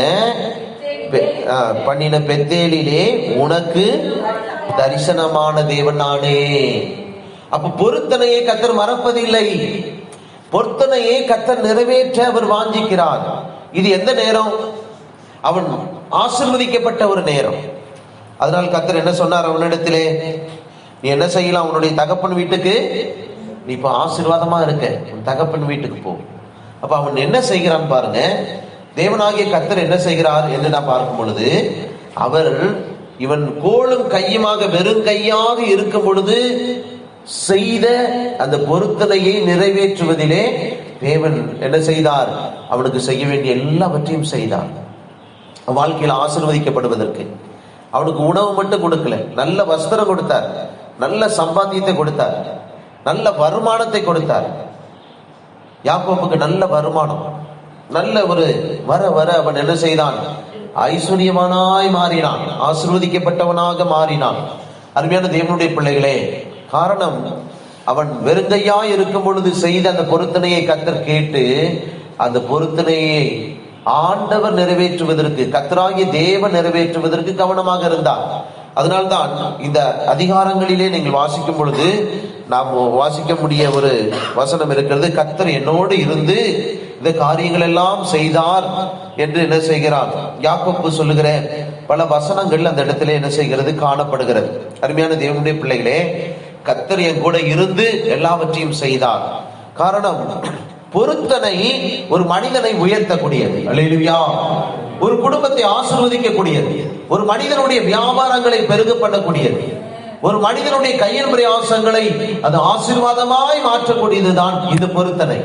S2: பெத்தேலிலே உனக்கு தரிசனமான தேவன் நானே. அப்ப பொருத்தனையை கர்த்தர் மறப்பதில்லை. பொருத்தனையை கர்த்தர் நிறைவேற்ற அவர் வாஞ்சிக்கிறார். இது எந்த நேரம்? அவன் ஆசீர்வதிக்கப்பட்ட ஒரு நேரம். அதனால் கர்த்தர் என்ன சொன்னார் அவனிடத்திலே? நீ என்ன செய்யலாம்? உன்னுடைய தகப்பன் வீட்டுக்கு நீ இப்ப ஆசீர்வாதமா இருக்க, உன் தகப்பன் வீட்டுக்கு போ. அப்ப அவன் என்ன செய்கிறான் பாருங்க.
S1: தேவனாகிய கர்த்தர் என்ன செய்கிறார் என்று நான் பார்க்கும் பொழுது, அவர் இவன் கோலும் கையுமாக வெறும் கையாக இருக்கும் பொழுது செய்த அந்த பொருத்தனையை நிறைவேற்றுவதிலே தேவன் என்ன செய்தார்? அவனுக்கு செய்ய வேண்டிய எல்லாவற்றையும் செய்தார். வாழ்க்கையில் ஆசீர்வதிக்கப்படுவதற்கு அவனுக்கு உணவு மட்டும் கொடுக்கல, நல்ல வஸ்திரம் கொடுத்தார், நல்ல சம்பாத்தியத்தை கொடுத்தார், நல்ல வருமானத்தை கொடுத்தார். யாக்கோபுக்கு நல்ல வருமானம், நல்ல ஒரு வர அவன் என்ன செய்தான்? ஐஸ்வர்யவானாய் மாறினான், ஆசீர்வதிக்கப்பட்டவனாக மாறினான். அருமையான தேவனுடைய பிள்ளைகளே, காரணம் அவன் வெறுங்கையாய் இருக்கும் பொழுது செய்த அந்த பொருத்தனையை கர்த்தர் கேட்டு அந்த பொருத்தனையை ஆண்டவர் நிறைவேற்றுவதற்கு, கர்த்தராகிய தேவன் நிறைவேற்றுவதற்கு கவனமாக இருந்தார். அதனால்தான் இந்த அதிகாரங்களிலே நீங்கள் வாசிக்கும் பொழுது நாம் வாசிக்க முடிய ஒரு வசனம் இருக்கிறது. கர்த்தர் என்னோடு இருந்து இந்த காரியங்கள் எல்லாம் செய்தார் என்று என்ன செய்கிறார்? யாக்கோபு சொல்லுகிற பல வசனங்கள் அந்த இடத்துல என்ன செய்கிறது? காணப்படுகிறது. அருமையான தேவனுடைய பிள்ளைகளே, கர்த்தர் என் கூட இருந்து எல்லாவற்றையும் செய்தார். காரணம், பொருத்தனை ஒரு மனிதனை உயர்த்தக்கூடியது. அல்லேலூயா. ஒரு குடும்பத்தை ஆசீர்வதிக்கக்கூடியது, ஒரு மனிதனுடைய வியாபாரங்களை பெருக பண்ணக்கூடியது, ஒரு மனிதனுடைய கையின் பிரயாசங்களை அது ஆசீர்வாதமாய் மாற்றக்கூடியதுதான் இந்த பொருத்தனை.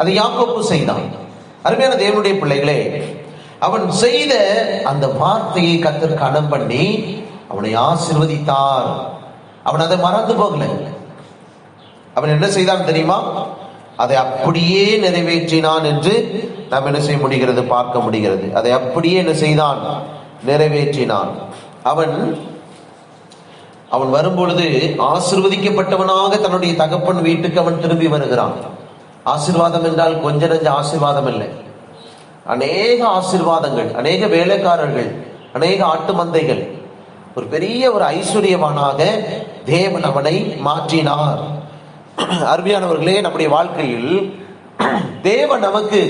S1: அதை யாக்கோபு செய்தான். அருமையான தேவனுடைய பிள்ளைகளே, அவன் செய்த அந்த வார்த்தையை கர்த்தர் கனம் பண்ணி அவனை ஆசீர்வதித்தார். அவன் அதை மறந்து போகல. அவன் என்ன செய்தான் தெரியுமா? அதை அப்படியே நிறைவேற்றினான் என்று நாம் என்ன செய்ய முடிகிறது? பார்க்க முடிகிறது. அதை அப்படியே என்ன செய்தான்? நிறைவேற்றினான். அவன் வரும்பொழுது ஆசீர்வதிக்கப்பட்டவனாக தன்னுடைய தகப்பன் வீட்டுக்கு அவன் திரும்பி வருகிறான். ஆசீர்வாதம் என்றால் கொஞ்ச நெஞ்ச ஆசீர்வாதம் இல்லை, அநேக ஆசீர்வாதங்கள், அநேக வேலைக்காரர்கள், அநேக ஆட்டு மந்தைகள், ஒரு பெரிய ஒரு ஐஸ்வர்யவானாக தேவன் அவனை மாற்றினார். அருமையானவர்களே, நம்முடைய வாழ்க்கையில் தேவன் நமக்கு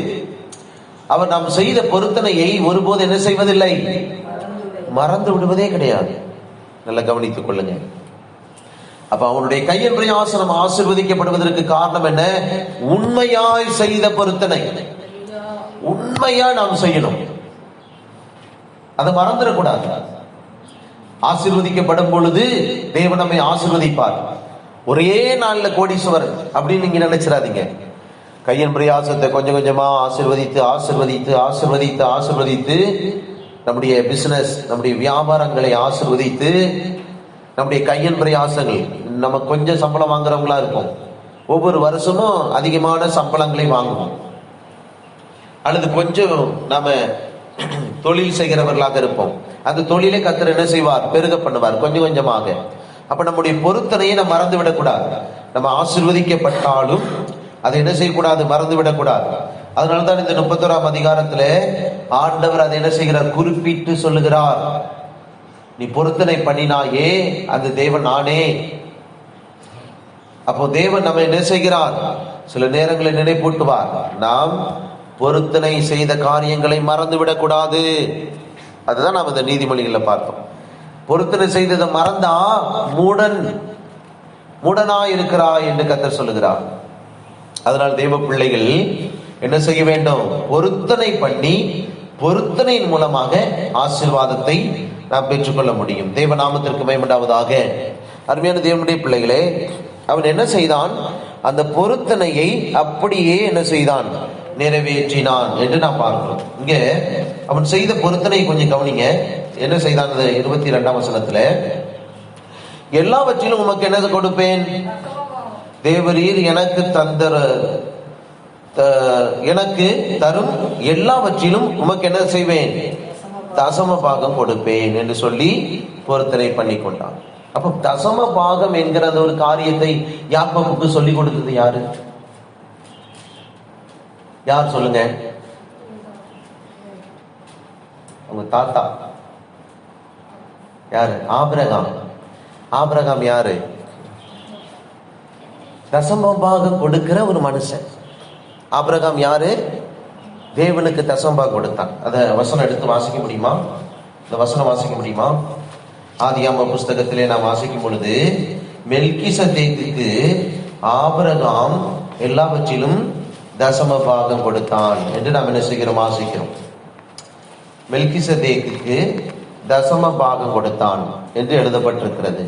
S1: அவர் நாம் செய்த பொருத்தனையை ஒருபோது என்ன செய்வதில்லை? மறந்து விடுவதே கிடையாது. நல்லா கவனித்துக் கொள்ளுங்க. அப்ப அவனுடைய கையின் பிரயாசனம் ஆசீர்வதிக்கப்படுவதற்கு காரணம் என்ன? உண்மையாய் செய்த பொருத்தனை. உண்மையா நாம் செய்யணும், அதை மறந்துடக்கூடாது. ஆசீர்வதிக்கப்படும் பொழுது தேவன் நம்மை ஆசீர்வதிப்பார். ஒரே நாள்ல கோடீஸ்வரன் அப்படின்னு நீங்க நினைச்சிடாதீங்க. கையின் பிரயாசத்தை கொஞ்சம் கொஞ்சமா ஆசீர்வதித்து ஆசீர்வதித்து ஆசீர்வதித்து ஆசீர்வதித்து நம்முடைய பிசினஸ், நம்முடைய வியாபாரங்களை ஆசீர்வதித்து, நம்முடைய கையின் பிரயாசங்கள், நம்ம கொஞ்சம் சம்பளம் வாங்குறவங்களா இருப்போம், ஒவ்வொரு வருஷமும் அதிகமான சம்பளங்களை வாங்குவோம். அல்லது கொஞ்சம் நாம தொழில் செய்கிறவர்களாக இருப்போம், அந்த தொழிலை கர்த்தர் என்ன செய்வார்? பெருக பண்ணுவார் கொஞ்சம் கொஞ்சமாக. அப்ப நம்முடைய பொருத்தனையை நம்ம மறந்து விடக்கூடாது. நம்ம ஆசீர்வதிக்கப்பட்டாலும் அதை என்ன செய்யக்கூடாது? மறந்து விடக்கூடாது. அதனால்தான் இந்த 31ஆம் அதிகாரத்துல ஆண்டவர் அதை என்ன செய்கிறார்? குறிப்பிட்டு சொல்லுகிறார். நீ பொருத்தனை பண்ணினாயே அந்த தேவன் நானே. அப்போ தேவன் நம்ம என்ன செய்கிறார்? சில நேரங்களில் நினைப்பூட்டுவார். நாம் பொருத்தனை செய்த காரியங்களை மறந்து விடக்கூடாது. அதுதான் நாம் இந்த நீதிமொழிகளை பார்த்தோம். பொருத்தனை செய்ததை மறந்தா மூடனா இருக்கிறாய் என்று கர்த்தர் சொல்லுகிறார். அதனால் தேவ பிள்ளைகள் என்ன செய்ய வேண்டும்? பொருத்தனை பண்ணி பொருத்தனையின் மூலமாக ஆசீர்வாதத்தை நாம் பெற்றுக்கொள்ள முடியும். தேவ நாமத்திற்கு மகிமை உண்டாவதாக. அருமையான தேவனுடைய பிள்ளைகளே, அவன் என்ன செய்தான்? அந்த பொருத்தனையை அப்படியே என்ன செய்தான்? நிறைவேற்றினான் என்று நாம் பார்க்கிறோம். இங்க அவன் செய்த பொருத்தனை கொஞ்சம் கவனிங்க. என்ன செய்தான்? 22ஆம் வசனத்துல, எல்லாவற்றிலும் உமக்கு என்னது கொடுப்பேன்? தேவரீர் எனக்கு எனக்கு தரும் எல்லாவற்றிலும் உமக்கு என்ன செய்வேன்? தசம பாகம் கொடுப்பேன் என்று சொல்லி பொருத்தனை பண்ணி கொண்டான். அப்ப தசம பாகம் என்கிற அந்த ஒரு காரியத்தை யாக்கோபுக்கு சொல்லி கொடுத்தது யாரு? யார் சொல்லுங்க? உங்க தாத்தா யாரு? ஆபிரகாம். ஆபிரகாம் யாரு? தசமபாகம் கொடுக்கிற ஒரு மனுஷன். ஆபிரகாம் யாரு? தேவனுக்கு தசமபாகம் கொடுத்தான். அத வசனம் எடுத்து வாசிக்க முடியுமா? இந்த வசனம் வாசிக்க முடியுமா? ஆதியாகம புஸ்தகத்திலே நாம் வாசிக்கும் பொழுது, மெல்கிசதேக்குக்கு ஆபிரகாம் எல்லாவற்றிலும் தசம பாகம் கொடுத்தான் என்று நாம் என்ன செய்கிறோம், வாசிக்கிறோம். மெல்கிசேதேக்குக்கு தசம பாகம் கொடுத்தான் என்று எழுதப்பட்டிருக்கிறது.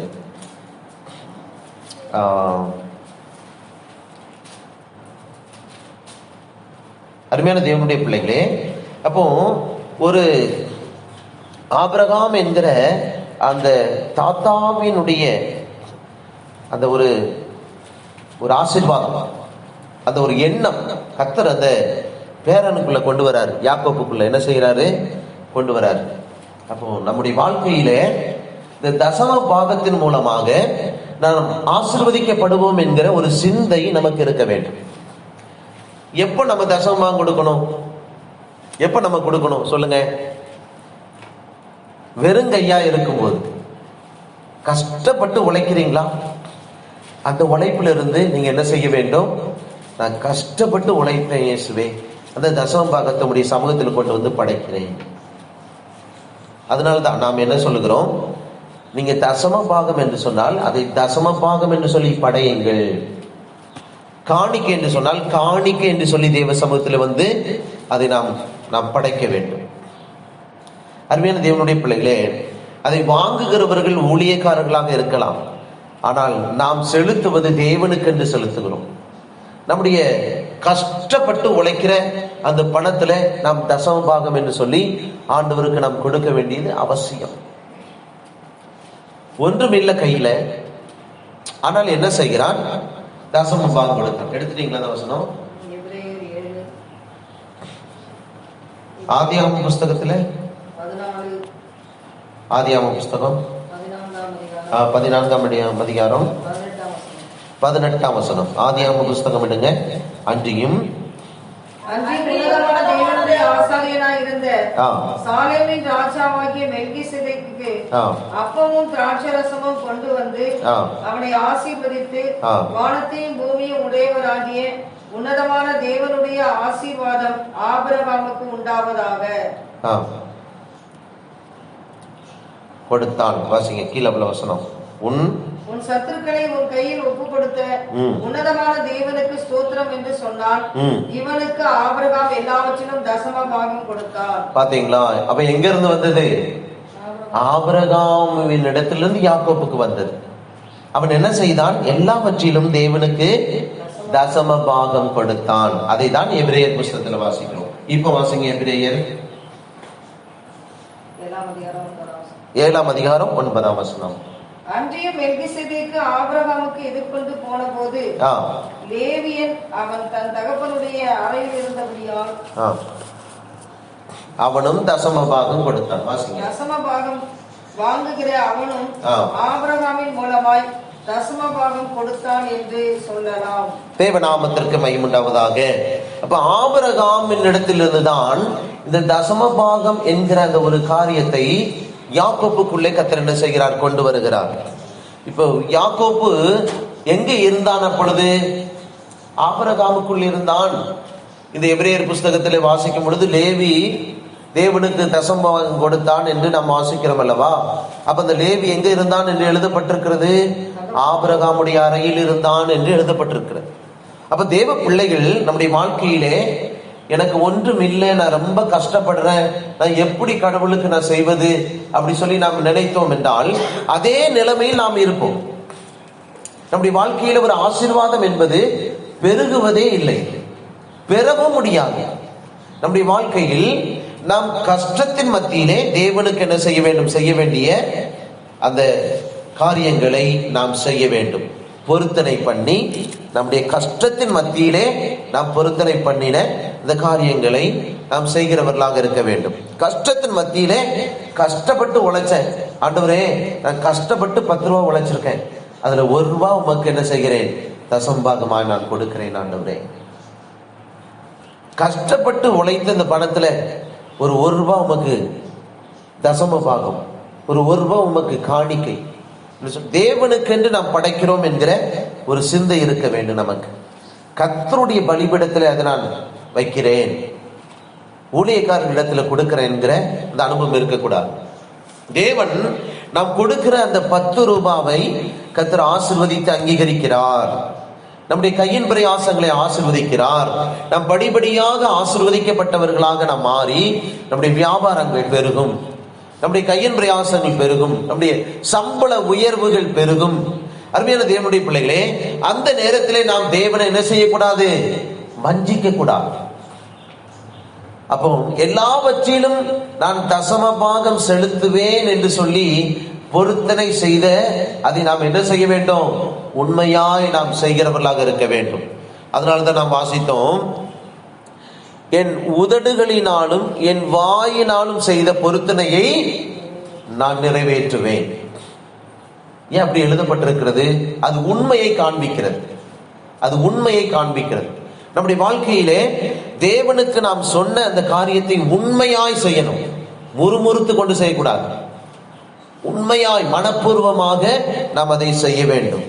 S1: அருமையான தேவனுடைய பிள்ளைகளே, அப்போ ஒரு ஆபிரகாம் என்கிற அந்த தாத்தாவினுடைய அந்த ஒரு ஆசீர்வாதம், அந்த ஒரு எண்ணம் கர்த்தர் அந்த பேரனுக்குள்ள கொண்டு வராரு, யாக்கோப்புக்குள்ள என்ன செய்யறாரு, கொண்டு வராரு. அப்போ நம்முடைய வாழ்க்கையில இந்த தசம பாகத்தின் மூலமாக நாம் ஆசீர்வதிக்கப்படுவோம் என்கிற ஒரு சிந்தை நமக்கு இருக்க வேண்டும். எப்ப நம்ம தசமமாக கொடுக்கணும், எப்ப நம்ம கொடுக்கணும் சொல்லுங்க? வெறுங்கையா இருக்கும்போது. கஷ்டப்பட்டு உழைக்கிறீங்களா? அந்த உழைப்புல இருந்து நீங்க என்ன செய்ய வேண்டும், நான் கஷ்டப்பட்டு உழைப்பேன் இயேசுவே, அந்த தசம பாகத்தை உடைய சமூகத்தில் கொண்டு வந்து படைக்கிறேன். அதனால்தான் நாம் என்ன சொல்லுகிறோம், நீங்க தசம பாகம் என்று சொன்னால் அதை தசம பாகம் என்று சொல்லி படையுங்கள். காணிக்கை என்று சொன்னால் காணிக்கை என்று சொல்லி தேவ சமூகத்தில் வந்து அதை நாம் படைக்க வேண்டும். அருமையான தேவனுடைய பிள்ளைகளே, அதை வாங்குகிறவர்கள் ஊழியக்காரர்களாக இருக்கலாம், ஆனால் நாம் செலுத்துவது தேவனுக்கு என்று செலுத்துகிறோம். நம்முடைய கஷ்டப்பட்டு உழைக்கிற அந்த பணத்துல நாம் தசம பாகம் என்று சொல்லி ஆண்டவருக்கு நாம் கொடுக்க வேண்டியது அவசியம். ஒன்றும் இல்லை கையில, ஆனால் என்ன செய்கிறான், தசம பாகம் கொடுத்தான். எடுத்துட்டீங்களா அந்த வசனம்? ஆதியாகம புஸ்தகத்துல ஆதியாகம புஸ்தகம் 14ஆம் அதிகாரம் 18ஆம் வசனம். ஆதியாகம புஸ்தகம் எடுங்க. அன்றியும்
S3: தேவனுடைய ஆசாரியனாய் இருந்த சாலேமின் ராஜாவாகிய மெல்கிசேதேக்குக்கு அப்பமும் திராட்சரசமும் கொண்டு வந்து அவனை ஆசீர்வதித்து, வானத்தையும் பூமியும் உடையவராகிய உன்னதமான தேவனுடைய ஆசீர்வாதம் ஆபிரகாமுக்கு உண்டாவதாக
S1: கொடுத்தான். வாசிங்க கீழே வசனம். உன்
S3: சத்துருக்களை உன் கையில் ஒப்பு கொடுத்த உன்னதமான தேவனுக்கு ஸ்தோத்திரம் என்று சொன்னான். இவனுக்கு ஆபிரகாம் எல்லாவற்றிலும் தசம பாகம் கொடுத்தான்.
S1: பாத்தீங்களா? அப்ப எங்க இருந்து வந்தது? ஆபிரகாமின் இடத்திலிருந்து யாக்கோப்புக்கு வந்தது. அவன் என்ன செய்தான்? எல்லாவற்றிலும் தேவனுக்கு தசம பாகம் கொடுத்தான். அதை தான் எபிரேயர் புஸ்தகத்துல வாசிக்கிறோம். இப்ப வாசிங்க எபிரேயர் 7ஆம் அதிகாரம் 9ஆம் வசனம்.
S3: அன்றியும் மெல்கிசேதேக்கு ஆபிரகாமுக்கு எதிர்கொண்டு போன போது லேவியன் அவன் தன் தகப்பனுடைய அறையில் இருந்தபடியால்
S1: அவனும் தசம பாகம் கொடுத்தான்.
S3: தசம பாகம் வாங்குகிற அவனும் ஆபிரகாமின் மூலமாய் தசம பாகம் கொடுத்தான் என்று சொல்லலாம்.
S1: தேவநாமத்திற்கு மகிமை உண்டாவதாக. அப்ப ஆபிரகாமின் இடத்திலிருந்துதான் இந்த தசம பாகம் என்கிற அந்த ஒரு காரியத்தை யாக்கோப்புக்குள்ளே கர்த்தர் என்ன செய்கிறார், கொண்டு வருகிறார். இப்போ யாக்கோப்பு எங்க இருந்தான்? அப்பொழுது ஆபிரகாமுக்குள் இருந்தான். இந்த எபிரேயர் புஸ்தகத்திலே வாசிக்கும் பொழுது லேவி தேவனுக்கு தசமபாகம் கொடுத்தான் என்று நாம் வாசிக்கிறோம் அல்லவா? அப்ப அந்த லேவி எங்க இருந்தான் என்று எழுதப்பட்டிருக்கிறது? ஆபிரகாமுடைய அறையில் இருந்தான் என்று எழுதப்பட்டிருக்கிறது. அப்ப தேவ பிள்ளைகள் நம்முடைய வாழ்க்கையிலே எனக்கு ஒன்றும் இல்லை, நான் ரொம்ப கஷ்டப்படுறேன், நான் எப்படி கடவுளுக்கு நான் செய்வது அப்படி சொல்லி நாம் நினைத்தோம் என்றால் அதே நிலைமையில் நாம் இருப்போம். நம்முடைய வாழ்க்கையில ஒரு ஆசீர்வாதம் என்பது பெருகுவதே இல்லை, பெறவும் முடியாது. நம்முடைய வாழ்க்கையில் நாம் கஷ்டத்தின் மத்தியிலே தேவனுக்கு என்ன செய்ய வேண்டும், செய்ய வேண்டிய அந்த காரியங்களை நாம் செய்ய வேண்டும். பொருத்தனை பண்ணி நம்முடைய கஷ்டத்தின் மத்தியிலே நாம் பொருத்தனை பண்ணின இந்த காரியங்களை நாம் செய்கிறவர்களாக இருக்க வேண்டும். கஷ்டத்தின் மத்தியிலே கஷ்டப்பட்டு உழைச்சேன் ஆண்டவரே, நான் கஷ்டப்பட்டு 10 ரூபா உழைச்சிருக்கேன், அதுல 1 ரூபா உமக்கு என்ன செய்கிறேன், தசம்பாகமாய் நான் கொடுக்கிறேன் ஆண்டவரே. கஷ்டப்பட்டு உழைத்த இந்த பணத்துல ஒரு 1 ரூபா உமக்கு தசம பாகம், ஒரு 1 ரூபா உமக்கு காணிக்கை, தேவனுக்கென்று நாம் படைக்கிறோம் என்கிற ஒரு சிந்தை இருக்க வேண்டும் நமக்கு. கர்த்தருடைய பலிபீடத்தில் அதை நான் வைக்கிறேன், ஊழியக்காரர் இடத்துல கொடுக்கிறேன் என்கிற அந்த அனுபவம் இருக்கக்கூடாது. தேவன் நாம் கொடுக்கிற அந்த 10 ரூபாவை கர்த்தர் ஆசீர்வதித்து அங்கீகரிக்கிறார். நம்முடைய கையின் பிரயாசங்களை ஆசீர்வதிக்கிறார். நாம் படிப்படியாக ஆசீர்வதிக்கப்பட்டவர்களாக நாம் மாறி நம்முடைய வியாபாரங்கள் பெருகும், நம்முடைய கையின் பிரயாசங்கள் பெருகும், நம்முடைய சம்பள உயர்வுகள் பெருகும். அருமையான தேவனுடைய பிள்ளைகளே, அந்த நேரத்திலே நாம் தேவனை என்ன செய்யக்கூடாது? வஞ்சிக்க கூடாது. அப்போ எல்லாவற்றிலும் நான் தசம பாகம் செலுத்துவேன் என்று சொல்லி பொருத்தனை செய்த அதை நாம் என்ன செய்ய வேண்டும்? உண்மையாய் நாம் செய்கிறவர்களாக இருக்க வேண்டும். அதனால்தான் நாம் வாசித்தோம், என் உதடுகளினாலும் என் வாயினாலும் செய்த பொருத்தனையை நான் நிறைவேற்றுவேன். ஏன் அப்படி எழுதப்பட்டிருக்கிறது? அது உண்மையை காண்பிக்கிறது. அது உண்மையை காண்பிக்கிறது. நம்முடைய வாழ்க்கையிலே தேவனுக்கு நாம் சொன்ன அந்த காரியத்தை உண்மையாய் செய்யணும். முறுமுறுத்து கொண்டு செய்யக்கூடாது. உண்மையாய் மனப்பூர்வமாக நாம் அதை செய்ய வேண்டும்.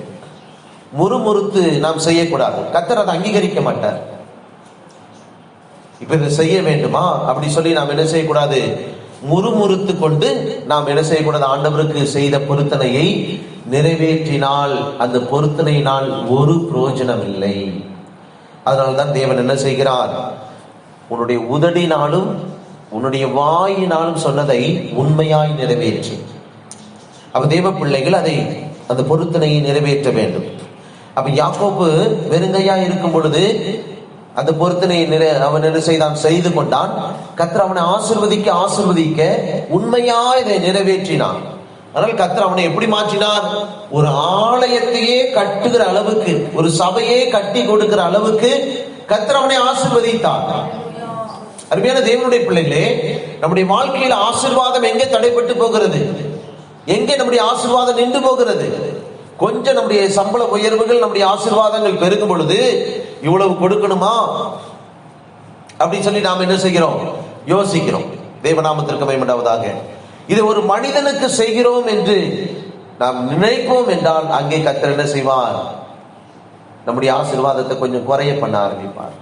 S1: முறுமுறுத்து நாம் செய்யக்கூடாது. கர்த்தர் அதை அங்கீகரிக்க மாட்டார். இப்ப இதை செய்ய வேண்டுமா அப்படி சொல்லி நாம் என்ன செய்யக்கூடாது? முறுமுறுத்து கொண்டு நாம் என்ன செய்யக்கூடாது? ஆண்டவருக்கு செய்த பொருத்தனையை நிறைவேற்றினால் அந்த பொருத்தனையினால் ஒரு பிரயோஜனம் இல்லை. அதனால்தான் தேவன் என்ன செய்கிறார்? உன்னுடைய உதடினாலும் உன்னுடைய வாயினாலும் சொன்னதை உண்மையாய் நிறைவேற்றி. அப்ப தேவ பிள்ளைகள் அதை அந்த பொருத்தனையை நிறைவேற்ற வேண்டும். அப்ப யாக்கோபு வெறுங்கையா இருக்கும் பொழுது அந்த பொருத்தனையை அவன் என்ன செய்தான்? செய்து கொண்டான். கர்த்தர் அவனை ஆசீர்வதிக்க உண்மையா இதை நிறைவேற்றினான். அதனால் கர்த்தர் அவனை எப்படி மாற்றினார்? ஒரு ஆலயத்தையே கட்டுகிற அளவுக்கு, ஒரு சபையே கட்டி கொடுக்கிற அளவுக்கு கர்த்தர் அவனை ஆசீர்வதித்தார். அருமையான தேவனுடைய பிள்ளைகளே, நம்முடைய வாழ்க்கையில் ஆசீர்வாதம் எங்கே தடைப்பட்டு போகிறது? எங்கே நம்முடைய ஆசீர்வாதம் நின்று போகிறது? கொஞ்சம் நம்முடைய சம்பள உயர்வுகள், நம்முடைய ஆசீர்வாதங்கள் பெருகும் பொழுது இவ்வளவு கொடுக்கணுமா அப்படின்னு சொல்லி நாம் என்ன செய்கிறோம்? யோசிக்கிறோம். தேவநாமத்திற்கு மகிமை உண்டாவதாக. இது ஒரு மனிதனுக்கு செய்கிறோம் என்று நாம் நினைப்போம் என்றால் அங்கே கர்த்தர் என்ன செய்வார்? நம்முடைய ஆசீர்வாதத்தை கொஞ்சம் குறைய பண்ண ஆரம்பிப்பார்.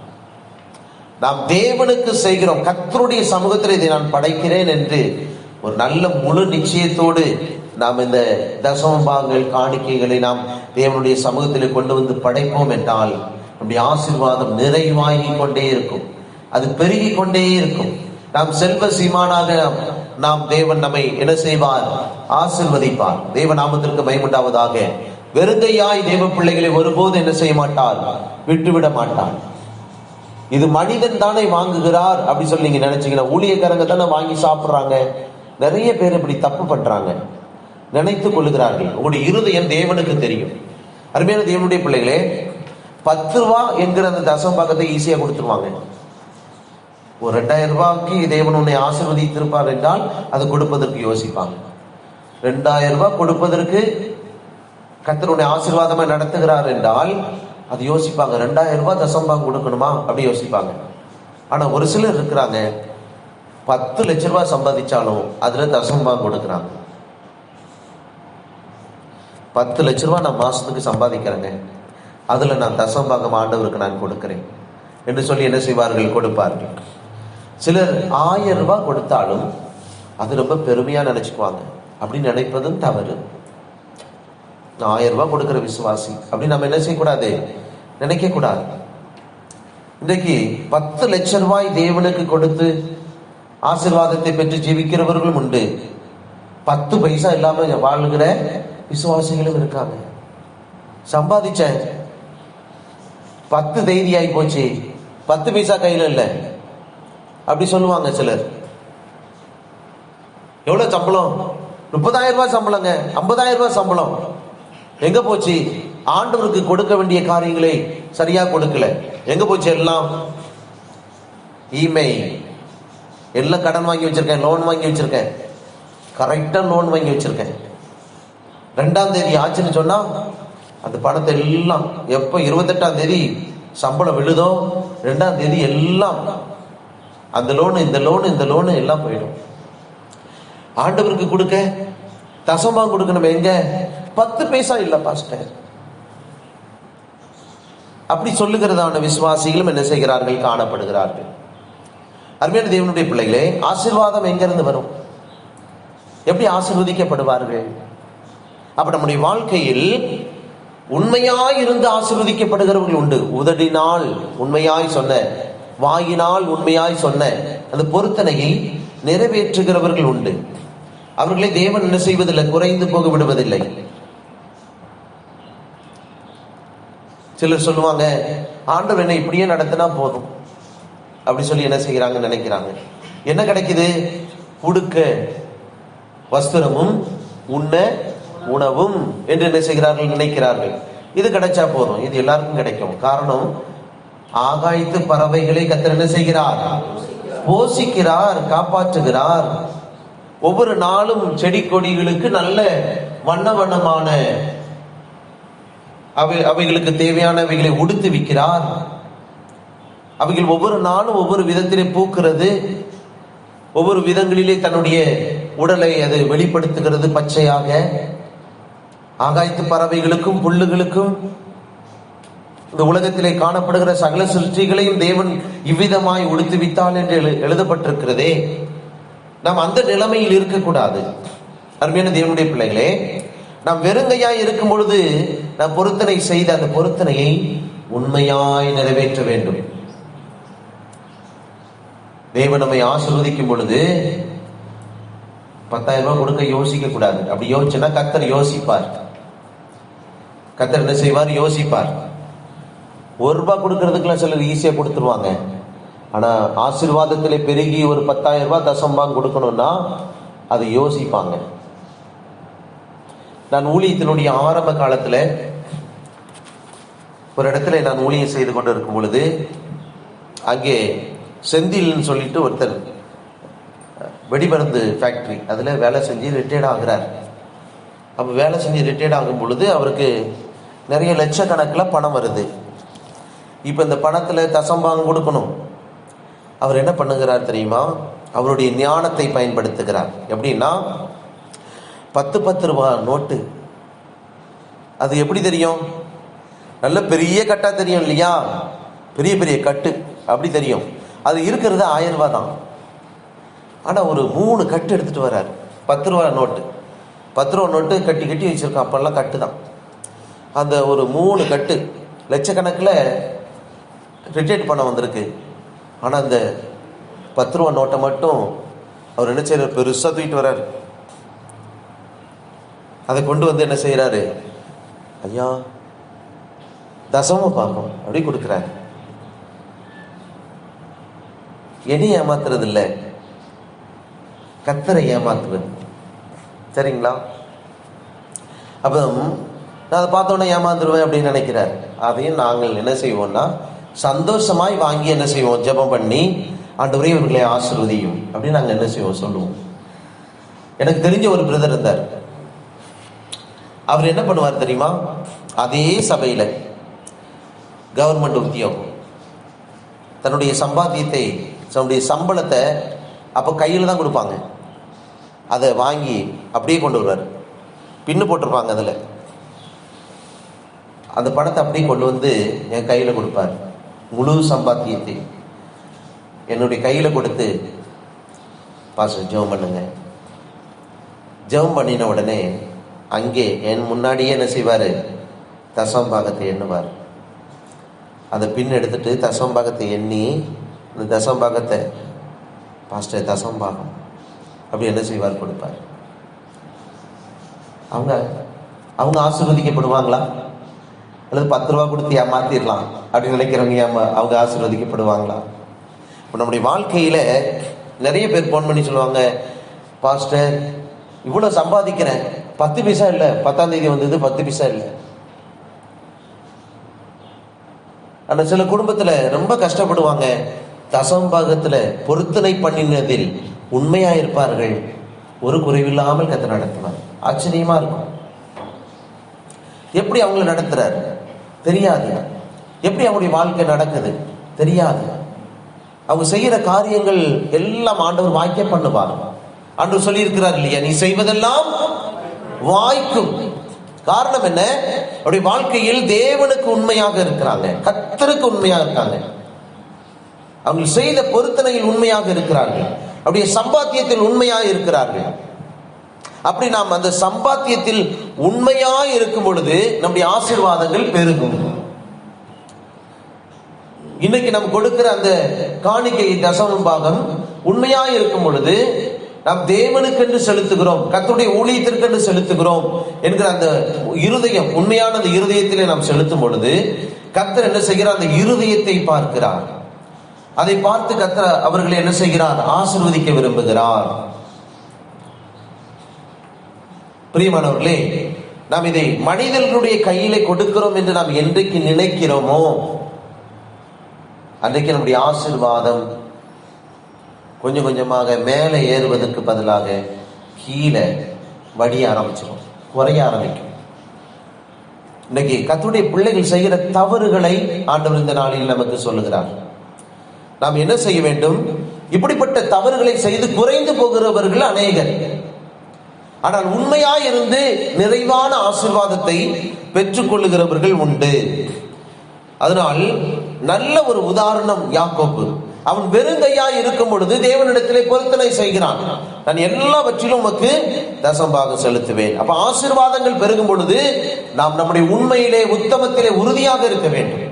S1: நாம் தேவனுக்கு செய்கிறோம், கர்த்தருடைய சமூகத்தில் இதை நான் படைக்கிறேன் என்று ஒரு நல்ல முழு நிச்சயத்தோடு நாம் இந்த தசம பாகங்கள் காணிக்கைகளை நாம் தேவனுடைய சமூகத்தில் கொண்டு வந்து படைப்போம் என்றால் நம்முடைய ஆசீர்வாதம் நிறைவாகி கொண்டே இருக்கும். அது பெருகி கொண்டே இருக்கும். நாம் செல்வ சீமானாக நாம் தேவன் நம்மை என்ன செய்வார்? ஆசீர்வதிப்பார். தேவ நாமத்திற்கு மகிமை உண்டாவதாக. வெறுங்கையாய் தேவ பிள்ளைகளை ஒருபோது என்ன செய்ய மாட்டார்? விட்டுவிட மாட்டார். இது மனிதன் தானே வாங்குகிறார் அப்படி சொல்லி நீங்க நினைச்சீங்கன்னா, ஊழியக்காரங்க தானே வாங்கி சாப்பிடுறாங்க. நிறைய பேர் இப்படி தப்பு பண்றாங்க, நினைத்துக் கொள்ளுகிறார்கள். உங்களுடைய இருதயம் தேவனுக்கு தெரியும். அருமையான தேவனுடைய பிள்ளைகளே, 10 ரூபா என்கிற அந்த தசம பாகத்தை ஈஸியா கொடுத்துருவாங்க. ஒரு 2000 ரூபாய்க்கு தேவன் உன்னை ஆசீர்வதித்திருப்பார் என்றால் அது கொடுப்பதற்கு யோசிப்பாங்க. 2000 ரூபாய் கொடுப்பதற்கு கர்த்தர் உன்னை ஆசீர்வாதமா நடத்துகிறார் என்றால் அது யோசிப்பாங்க. 2000 ரூபாய் தசம பாகம் கொடுக்கணுமா அப்படி யோசிப்பாங்க. ஆனா ஒரு சிலர் இருக்கிறாங்க, 10 லட்ச ரூபாய் சம்பாதிச்சாலும் அதுல தசம பாகம் கொடுக்குறாங்க. 10 லட்ச ரூபாய் நான் மாசத்துக்கு சம்பாதிக்கிறேங்க, அதுல நான் தசம பாகம் ஆண்டவருக்கு நான் கொடுக்கிறேன் என்று சொல்லி என்ன செய்வார்கள்? கொடுப்பார்கள். சிலர் 1000 ரூபாய் கொடுத்தாலும் அது ரொம்ப பெருமையா நினைச்சுக்குவாங்க. அப்படி நினைப்பதும் தவறு. 1000 ரூபாய் கொடுக்கிற விசுவாசி அப்படி நம்ம என்ன செய்யக்கூடாது? நினைக்க கூடாது. இன்றைக்கு 10 லட்ச ரூபாய் தேவனுக்கு கொடுத்து ஆசீர்வாதத்தை பெற்று ஜீவிக்கிறவர்களும் உண்டு. 10 பைசா இல்லாம வாழ்கிற விசுவாசிகளும் இருக்காங்க. சம்பாதிச்சேன், 10 தேதியாகி போச்சு, 10 பைசா கையில இல்லை அப்படி சொல்லுவாங்க சிலர். எவ்வளவு சம்பளம்? 30,000 ரூபாய் சம்பளங்க, 50,000 ரூபாய் சம்பளம். எங்க போச்சு? ஆண்டவருக்கு கொடுக்க வேண்டிய காரியங்களை சரியா கொடுக்கல. எங்க போச்சு? எல்லாம் இமெயில், எல்லாம் கடன் வாங்கி வச்சிருக்கேன், லோன் வாங்கி வச்சிருக்கேன், கரெக்டா லோன் வாங்கி வச்சிருக்கேன். 2ஆம் தேதி ஆச்சுன்னு சொன்னா அந்த பணத்தை எல்லாம் எப்ப 28ஆம் தேதி சம்பளம் விழுதோ 2ஆம் தேதி எல்லாம் அந்த லோனு இந்த லோனு இந்த லோனு எல்லாம் போயிடும். ஆண்டவருக்கு கொடுக்க தசமா கொடுக்கணும், எங்க 10 பைசா இல்ல பாஸ்டர் அப்படி சொல்லுகிறதான விசுவாசிகளும் என்ன செய்கிறார்கள்? காணப்படுகிறார்கள். அருமையான தேவனுடைய பிள்ளைகளே, ஆசீர்வாதம் எங்கிருந்து வரும்? எப்படி ஆசீர்வதிக்கப்படுவார்கள்? அப்ப நம்முடைய வாழ்க்கையில் உண்மையாய் இருந்து ஆசீர்வதிக்கப்படுகிறவர்கள் உண்டு. உதடினால் உண்மையாய் சொன்ன, வாயினால் உண்மையாய் சொன்ன அந்த பொருத்தனையை நிறைவேற்றுகிறவர்கள் உண்டு. அவர்களை தேவன் என்ன செய்வதில்லை, குறைந்து போக விடுவதில்லை. சிலர் சொல்லுவாங்க, ஆண்டவர் என்ன இப்படியே நடத்தினா போதும் அப்படி சொல்லி என்ன செய்கிறாங்க நினைக்கிறாங்க. என்ன கிடைக்குது? உடுக்க வஸ்திரமும் உண்ண உணவும் என்று என்ன செய்கிறார்கள் நினைக்கிறார்கள். இது கிடைச்சா போதும், இது எல்லாருக்கும் கிடைக்கும். காரணம், ஆகாயத்து பறவைகளை கர்த்தர் என்ன செய்கிறார்? போஷிக்கிறார், காப்பாற்றுகிறார். ஒவ்வொரு நாளும் செடி கொடிகளுக்கு நல்ல வண்ண வண்ணமான அவைகளுக்கு தேவையானவைகளை உடுத்து விற்கிறார். அவைகள் ஒவ்வொரு நாளும் ஒவ்வொரு விதத்திலே பூக்கிறது, ஒவ்வொரு விதங்களிலே தன்னுடைய உடலை அது வெளிப்படுத்துகிறது பச்சையாக. ஆகாயத்து பறவைகளுக்கும் புல்லுகளுக்கும் இந்த உலகத்திலே காணப்படுகிற சகல சிருஷ்டிகளையும் தேவன் இவ்விதமாய் உடுத்துவித்தால் என்று எழுதப்பட்டிருக்கிறதே. நாம் அந்த நிலைமையில் இருக்கக்கூடாது. அருமையான தேவனுடைய பிள்ளைகளே, நாம் வெறுங்கையாய் இருக்கும் பொழுது நாம் பொருத்தனை செய்த அந்த பொருத்தனையை உண்மையாய் நிறைவேற்ற வேண்டும். தேவன் நம்மை ஆசீர்வதிக்கும் பொழுது 10,000 ரூபாய் கொடுக்க யோசிக்க கூடாது. அப்படி யோசிச்சுன்னா கர்த்தர் யோசிப்பார். கர்த்தர் என்ன செய்வார்? யோசிப்பார். 1 ரூபாய் கொடுக்கறதுக்குலாம் சிலர் ஈஸியா கொடுத்துருவாங்க. ஆனா ஆசீர்வாதத்திலே பெருகி ஒரு 10,000 ரூபாய் தசம்பாகம் கொடுக்கணும்னா அதை யோசிப்பாங்க. நான் ஊழியத்தினுடைய ஆரம்ப காலத்துல ஒரு இடத்துல நான் ஊழியம் செய்து கொண்டு இருக்கும் பொழுது, அங்கே செந்தில்னு சொல்லிட்டு ஒருத்தர் வெடிமருந்து ஃபேக்டரி அதுல வேலை செஞ்சு ரிட்டையர்ட் ஆகிறார். அப்ப வேலை செஞ்சு ரிட்டையர்ட் ஆகும் பொழுது அவருக்கு நிறைய லட்சக்கணக்கில் பணம் வருது. இப்ப இந்த பணத்துல தசம்பாகம் கொடுக்கணும். அவர் என்ன பண்ணுகிறார் தெரியுமா? அவருடைய ஞானத்தை பயன்படுத்துகிறார். எப்படின்னா, 10 ரூபாய் நோட்டு, அது எப்படி தெரியும்? நல்ல பெரிய கட்டா தெரியும் இல்லையா? பெரிய பெரிய கட்டு அப்படி தெரியும். அது இருக்கிறது 1000 ரூபாய் தான். ஆனா ஒரு 3 கட்டு எடுத்துட்டு வர்றாரு. 10 ரூபாய் நோட்டு, 10 ரூபாய் நோட்டு கட்டி கட்டி வச்சிருக்கான். அப்பெல்லாம் கட்டு தான். அந்த ஒரு 3 கட்டு லட்சக்கணக்கில் ரிட்டையர்ட் பண்ண வந்திருக்கு. ஆனா அந்த 10 ரூபாய் நோட்டை மட்டும் அவர் என்ன செய்யறாரு? பெருசா தூக்கிட்டு வர்றாரு. அதை கொண்டு வந்து என்ன செய்யறாரு? ஐயா தசம பாகம் அப்படி கொடுக்கிறாரு. என்னை ஏமாத்துறது இல்லை, கர்த்தரை ஏமாத்துறது. சரிங்களா? அப்ப நான் அதை பார்த்தோன்னே ஏமாந்துருவேன் அப்படின்னு நினைக்கிறார். அதையும் நாங்கள் என்ன செய்வோம்னா சந்தோஷமாய் வாங்கி என்ன செய்வோம்? ஜெபம் பண்ணி, ஆண்டவரே இவர்களை ஆசீர்வதியும் அப்படின்னு நாங்கள் என்ன செய்வோம்? சொல்லுவோம். எனக்கு தெரிஞ்ச ஒரு பிரதர் இருந்தார். அவர் என்ன பண்ணுவார் தெரியுமா? அதே சபையில கவர்மெண்ட் உத்தியோகம், தன்னுடைய சம்பாத்தியத்தை, தன்னுடைய சம்பளத்தை அப்போ கையில் தான் கொடுப்பாங்க. அதை வாங்கி அப்படியே கொண்டு வருவார். பின்னு போட்டிருப்பாங்க அதில். அந்த பணத்தை அப்படியே கொண்டு வந்து என் கையில் கொடுப்பார். முழு சம்பாத்தியத்தை என்னுடைய கையில் கொடுத்து, பாஸ்டர் ஜெபம் பண்ணுங்க. ஜெபம் பண்ணின உடனே அங்கே என் முன்னாடியே என்ன செய்வார்? தசம்பாகத்தை எண்ணுவார். அந்த பின் எடுத்துட்டு தசம்பாகத்தை எண்ணி, இந்த தசம்பாகத்தை பாஸ்டர் தசம்பாகம் அப்படி என்ன செய்வார்? கொடுப்பார். அவங்க ஆசீர்வதிக்கப்படுவாங்களா? அல்லது 10 ரூபா கொடுத்து ஏமாத்திடலாம் அப்படின்னு நினைக்கிறவங்க அவங்க ஆசீர்வதிக்கப்படுவாங்களா? இப்போ நம்முடைய வாழ்க்கையில நிறைய பேர் ஃபோன் பண்ணி சொல்லுவாங்க, பாஸ்டர் இவ்வளோ சம்பாதிக்கிறேன், 10 பைசா இல்லை, 10ஆம் தேதி வந்தது 10 பைசா இல்லை. ஆனால் சில குடும்பத்தில் ரொம்ப கஷ்டப்படுவாங்க. தசம்பாகத்தில் பொருத்தனை பண்ணினதில் உண்மையா இருப்பார்கள், ஒரு குறைவில்லாமல் கர்த்தர் நடத்துவார். ஆச்சரியமா இருக்கும். எப்படி அவங்களை நடத்துறாரு தெரியாது. எப்படி அவங்களுடைய வாழ்க்கை நடக்குது தெரியாது. அவங்க செய்யற காரியங்கள் எல்லாம் ஆண்டவர் வாய்க்க பண்ணுவார். ஆண்டவர் சொல்லி இருக்கிறார் இல்லையா, நீ செய்வதெல்லாம் வாய்க்கும். காரணம் என்ன? அவருடைய வாழ்க்கையில் தேவனுக்கு உண்மையாக இருக்கிறாங்க, கர்த்தருக்கு உண்மையாக இருக்காங்க. அவங்க செய்த பொருத்தனையில் உண்மையாக இருக்கிறார்கள், அவருடைய சம்பாத்தியத்தில் உண்மையாக இருக்கிறார்கள். அப்படி நாம் அந்த சம்பாத்தியத்தில் உண்மையாய் இருக்கும் பொழுது நம்முடைய ஆசீர்வாதங்கள் பெருகும். இன்னைக்கு நம்ம கொடுக்கிற அந்த காணிக்கை தசம பாகம் உண்மையாய் இருக்கும் பொழுது நாம் தேவனுக்கென்று செலுத்துகிறோம், கர்த்தருடைய ஊழியத்திற்கென்று செலுத்துகிறோம் என்கிற அந்த இருதயம், உண்மையான அந்த இருதயத்திலே நாம் செலுத்தும் பொழுது கர்த்தர் என்ன செய்கிறார்? அந்த இருதயத்தை பார்க்கிறார். அதை பார்த்து கர்த்தர் அவர்களை என்ன செய்கிறார்? ஆசீர்வதிக்க விரும்புகிறார். பிரியமானவர்களே, நாம் இதை மனிதர்களுடைய கையிலே கொடுக்கிறோம் என்று நாம் என்றைக்கு நினைக்கிறோமோ அன்றைக்கு நம்முடைய ஆசீர்வாதம் கொஞ்சம் கொஞ்சமாக மேலே ஏறுவதற்கு பதிலாக கீழே வடிய ஆரம்பிச்சிடும், குறைய ஆரம்பிக்கும். இன்னைக்கு கர்த்தருடைய பிள்ளைகள் செய்கிற தவறுகளை ஆண்டவர் இந்த நாளில் நமக்கு சொல்லுகிறார். நாம் என்ன செய்ய வேண்டும்? இப்படிப்பட்ட தவறுகளை செய்து குறைந்து போகிறவர்கள் அநேகர். ஆனால் உண்மையாயிருந்து நிறைவான ஆசீர்வாதத்தை பெற்றுக் கொள்ளுகிறவர்கள் உண்டு. அதனால் நல்ல ஒரு உதாரணம் யாக்கோபு. அவன் வெறுங்கையாய் இருக்கும் பொழுது தேவனிடத்திலே பொருத்தனை செய்கிறான். நான் எல்லாவற்றிலும் உமக்கு தசம்பாக செலுத்துவேன். அப்ப ஆசீர்வாதங்கள் பெருகும் பொழுது நாம் நம்முடைய உண்மையிலே உத்தமத்திலே உறுதியாக இருக்க வேண்டும்.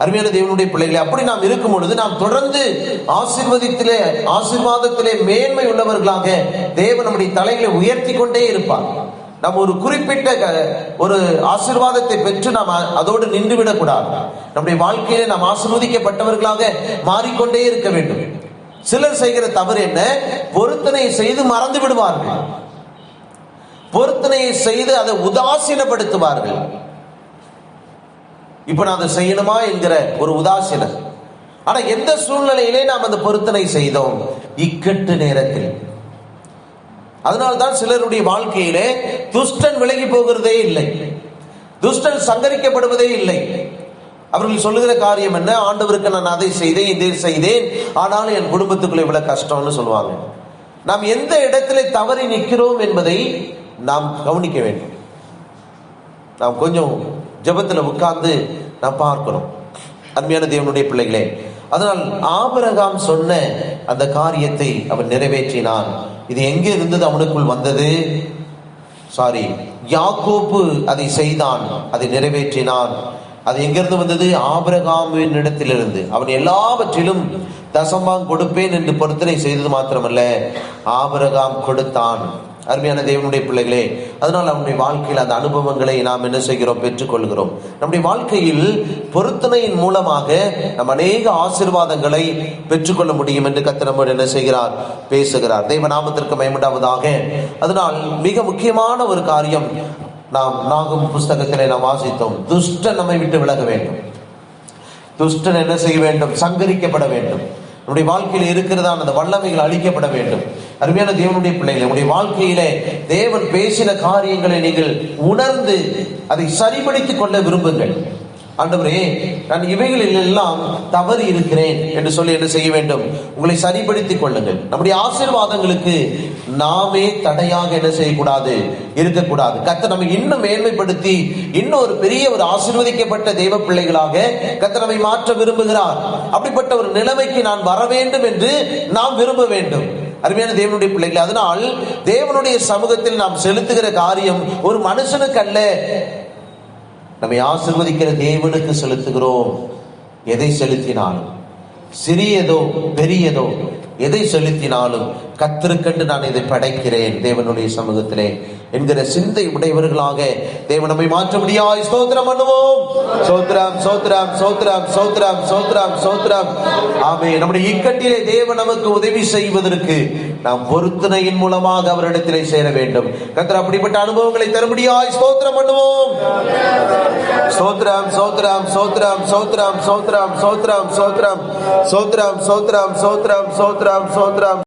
S1: அருமையான தேவனுடைய பிள்ளைகளே, அப்படி நாம் இருக்கும் பொழுது நாம் தொடர்ந்து ஆசீர்வாதத்திலே மேன்மை உள்ளவர்களாக தேவன் நம்முடைய தலைகளை உயர்த்தி கொண்டே இருப்பார். நாம் ஒரு குறிப்பிட்ட ஒரு ஆசீர்வாதத்தை பெற்று நாம் அதோடு நின்றுவிடக் கூடாது. நம்முடைய வாழ்க்கையிலே நாம் ஆசீர்வதிக்கப்பட்டவர்களாக மாறிக்கொண்டே இருக்க வேண்டும். சிலர் செய்கிற தவறு என்ன? பொருத்தனை செய்து மறந்து விடுவார்கள். பொருத்தனையை செய்து அதை உதாசீனப்படுத்துவார்கள். இப்ப நான் அதை செய்யணுமா என்கிற ஒரு உதாசீனம். ஆனா எந்த சூழ்நிலையிலே நாம் அந்த பொருத்தனை செய்தோம்? இக்கட்டு நேரத்தில். அதனால்தான் சிலருடைய வாழ்க்கையிலே துஷ்டன் விலகி போகிறதே இல்லை, துஷ்டன் சங்கரிக்கப்படுவதே இல்லை. அவர்கள் சொல்லுகிற காரியம் என்ன? ஆண்டவருக்கு நான் அதை செய்தேன், இதை செய்தேன், ஆனாலும் என் குடும்பத்துக்குள்ள இவ்வளவு கஷ்டம்னு சொல்லுவாங்க. நாம் எந்த இடத்திலே தவறி நிற்கிறோம் என்பதை நாம் கவனிக்க வேண்டும். நாம் கொஞ்சம் ஜெபத்தில் உட்கார்ந்து நாம் பார்க்கணும், அருமையான தேவனுடைய பிள்ளைகளே. அதனால் ஆபிரகாம் சொன்ன அந்த காரியத்தை அவன் நிறைவேற்றினான். இது எங்கே இருந்தது? அவனுக்குள் வந்தது. யாக்கோபு அதை செய்தான், அதை நிறைவேற்றினான். அது எங்கிருந்து வந்தது? ஆபிரகாமின் இடத்திலிருந்து. அவன் எல்லாவற்றிலும் தசமாம் கொடுப்பேன் என்று பொருத்தனை செய்தது மாத்திரமல்ல, ஆபிரகாம் கொடுத்தான். அருமையான தேவனுடைய பிள்ளைகளே, அதனால் நம்முடைய வாழ்க்கையில் அந்த அனுபவங்களை நாம் என்ன செய்கிறோம்? பெற்றுக்கொள்கிறோம். நம்முடைய வாழ்க்கையில் பொருத்தனையின் மூலமாக நம் அநேக ஆசீர்வாதங்களை பெற்றுக்கொள்ள முடியும் என்று கர்த்தர் நம்மோடு என்ன செய்கிறார்? பேசுகிறார். தேவ நாமத்திற்கு மகிமையுண்டாவதாக. அதனால் மிக முக்கியமான ஒரு காரியம் நாம் நாகும் புஸ்தகத்திலே நாம் வாசித்தோம். துஷ்டன் நம்மை விட்டு விலக வேண்டும். துஷ்டன் என்ன செய்ய வேண்டும்? சங்கரிக்கப்பட வேண்டும். நம்முடைய வாழ்க்கையில் இருக்கிறதான அந்த வல்லமைகள் அழிக்கப்பட வேண்டும். அருமையான தேவனுடைய பிள்ளைகளை, உங்களுடைய வாழ்க்கையிலே தேவன் பேசின காரியங்களை நீங்கள் உணர்ந்து அதை சரிபடுத்திக் கொள்ள விரும்புங்கள். ஆண்டவரே, நான் இவைகளில் எல்லாம் தவறி இருக்கிறேன் என்று சொல்லி என்ன செய்ய வேண்டும்? உங்களை சரிபடுத்திக் கொள்ளுங்கள். நம்முடைய ஆசீர்வாதங்களுக்கு நாமே தடையாக என்ன செய்யக்கூடாது? இருக்கக்கூடாது. கர்த்தர் நம்மை இன்னும் மேன்மைப்படுத்தி இன்னும் ஒரு பெரிய ஒரு ஆசீர்வதிக்கப்பட்ட தெய்வ பிள்ளைகளாக கர்த்தர் நம்மை மாற்ற விரும்புகிறார். அப்படிப்பட்ட ஒரு நிலைமைக்கு நான் வர வேண்டும் என்று நாம் விரும்ப வேண்டும். அருமையான தேவனுடைய பிள்ளைகளை, அதனால் தேவனுடைய சமூகத்தில் நாம் செலுத்துகிற காரியம் ஒரு மனுஷனுக்கு அல்ல, நம்மை ஆசீர்வதிக்கிற தேவனுக்கு செலுத்துகிறோம். எதை செலுத்தினாலும், சிறியதோ பெரியதோ, எதை செலுத்தினாலும் கர்த்தருக்கென்று நான் இதை படைக்கிறேன் தேவனுடைய சமூகத்திலே என்கிற சிந்தை உடையவர்களாக தேவன் நம்மை மாற்ற முடியாது. ஸ்தோத்திரம் பண்ணுவோம். ஸ்தோத்திரம், ஸ்தோத்திரம், ஸ்தோத்திரம், ஸ்தோத்திரம், ஸ்தோத்திரம், ஸ்தோத்திரம். ஆமென். நம்முடைய இக்கட்டிலே தேவன் நமக்கு உதவி செய்வதற்கு நாம் பொருத்தனையின் மூலமாக அவரிடத்திலே சேர வேண்டும். கர்த்தர் அப்படிப்பட்ட அனுபவங்களை தரும்படியாய் ஸ்தோத்திரம் பண்ணுவோம். ஸ்தோத்திரம், ஸ்தோத்திரம், ஸ்தோத்திரம், ஸ்தோத்திரம், ஸ்தோத்திரம், ஸ்தோத்திரம், ஸ்தோத்திரம், ஸ்தோத்திரம், ஸ்தோத்திரம், ஸ்தோத்திரம், ஸ்தோத்திரம், ஸ்தோத்திரம்.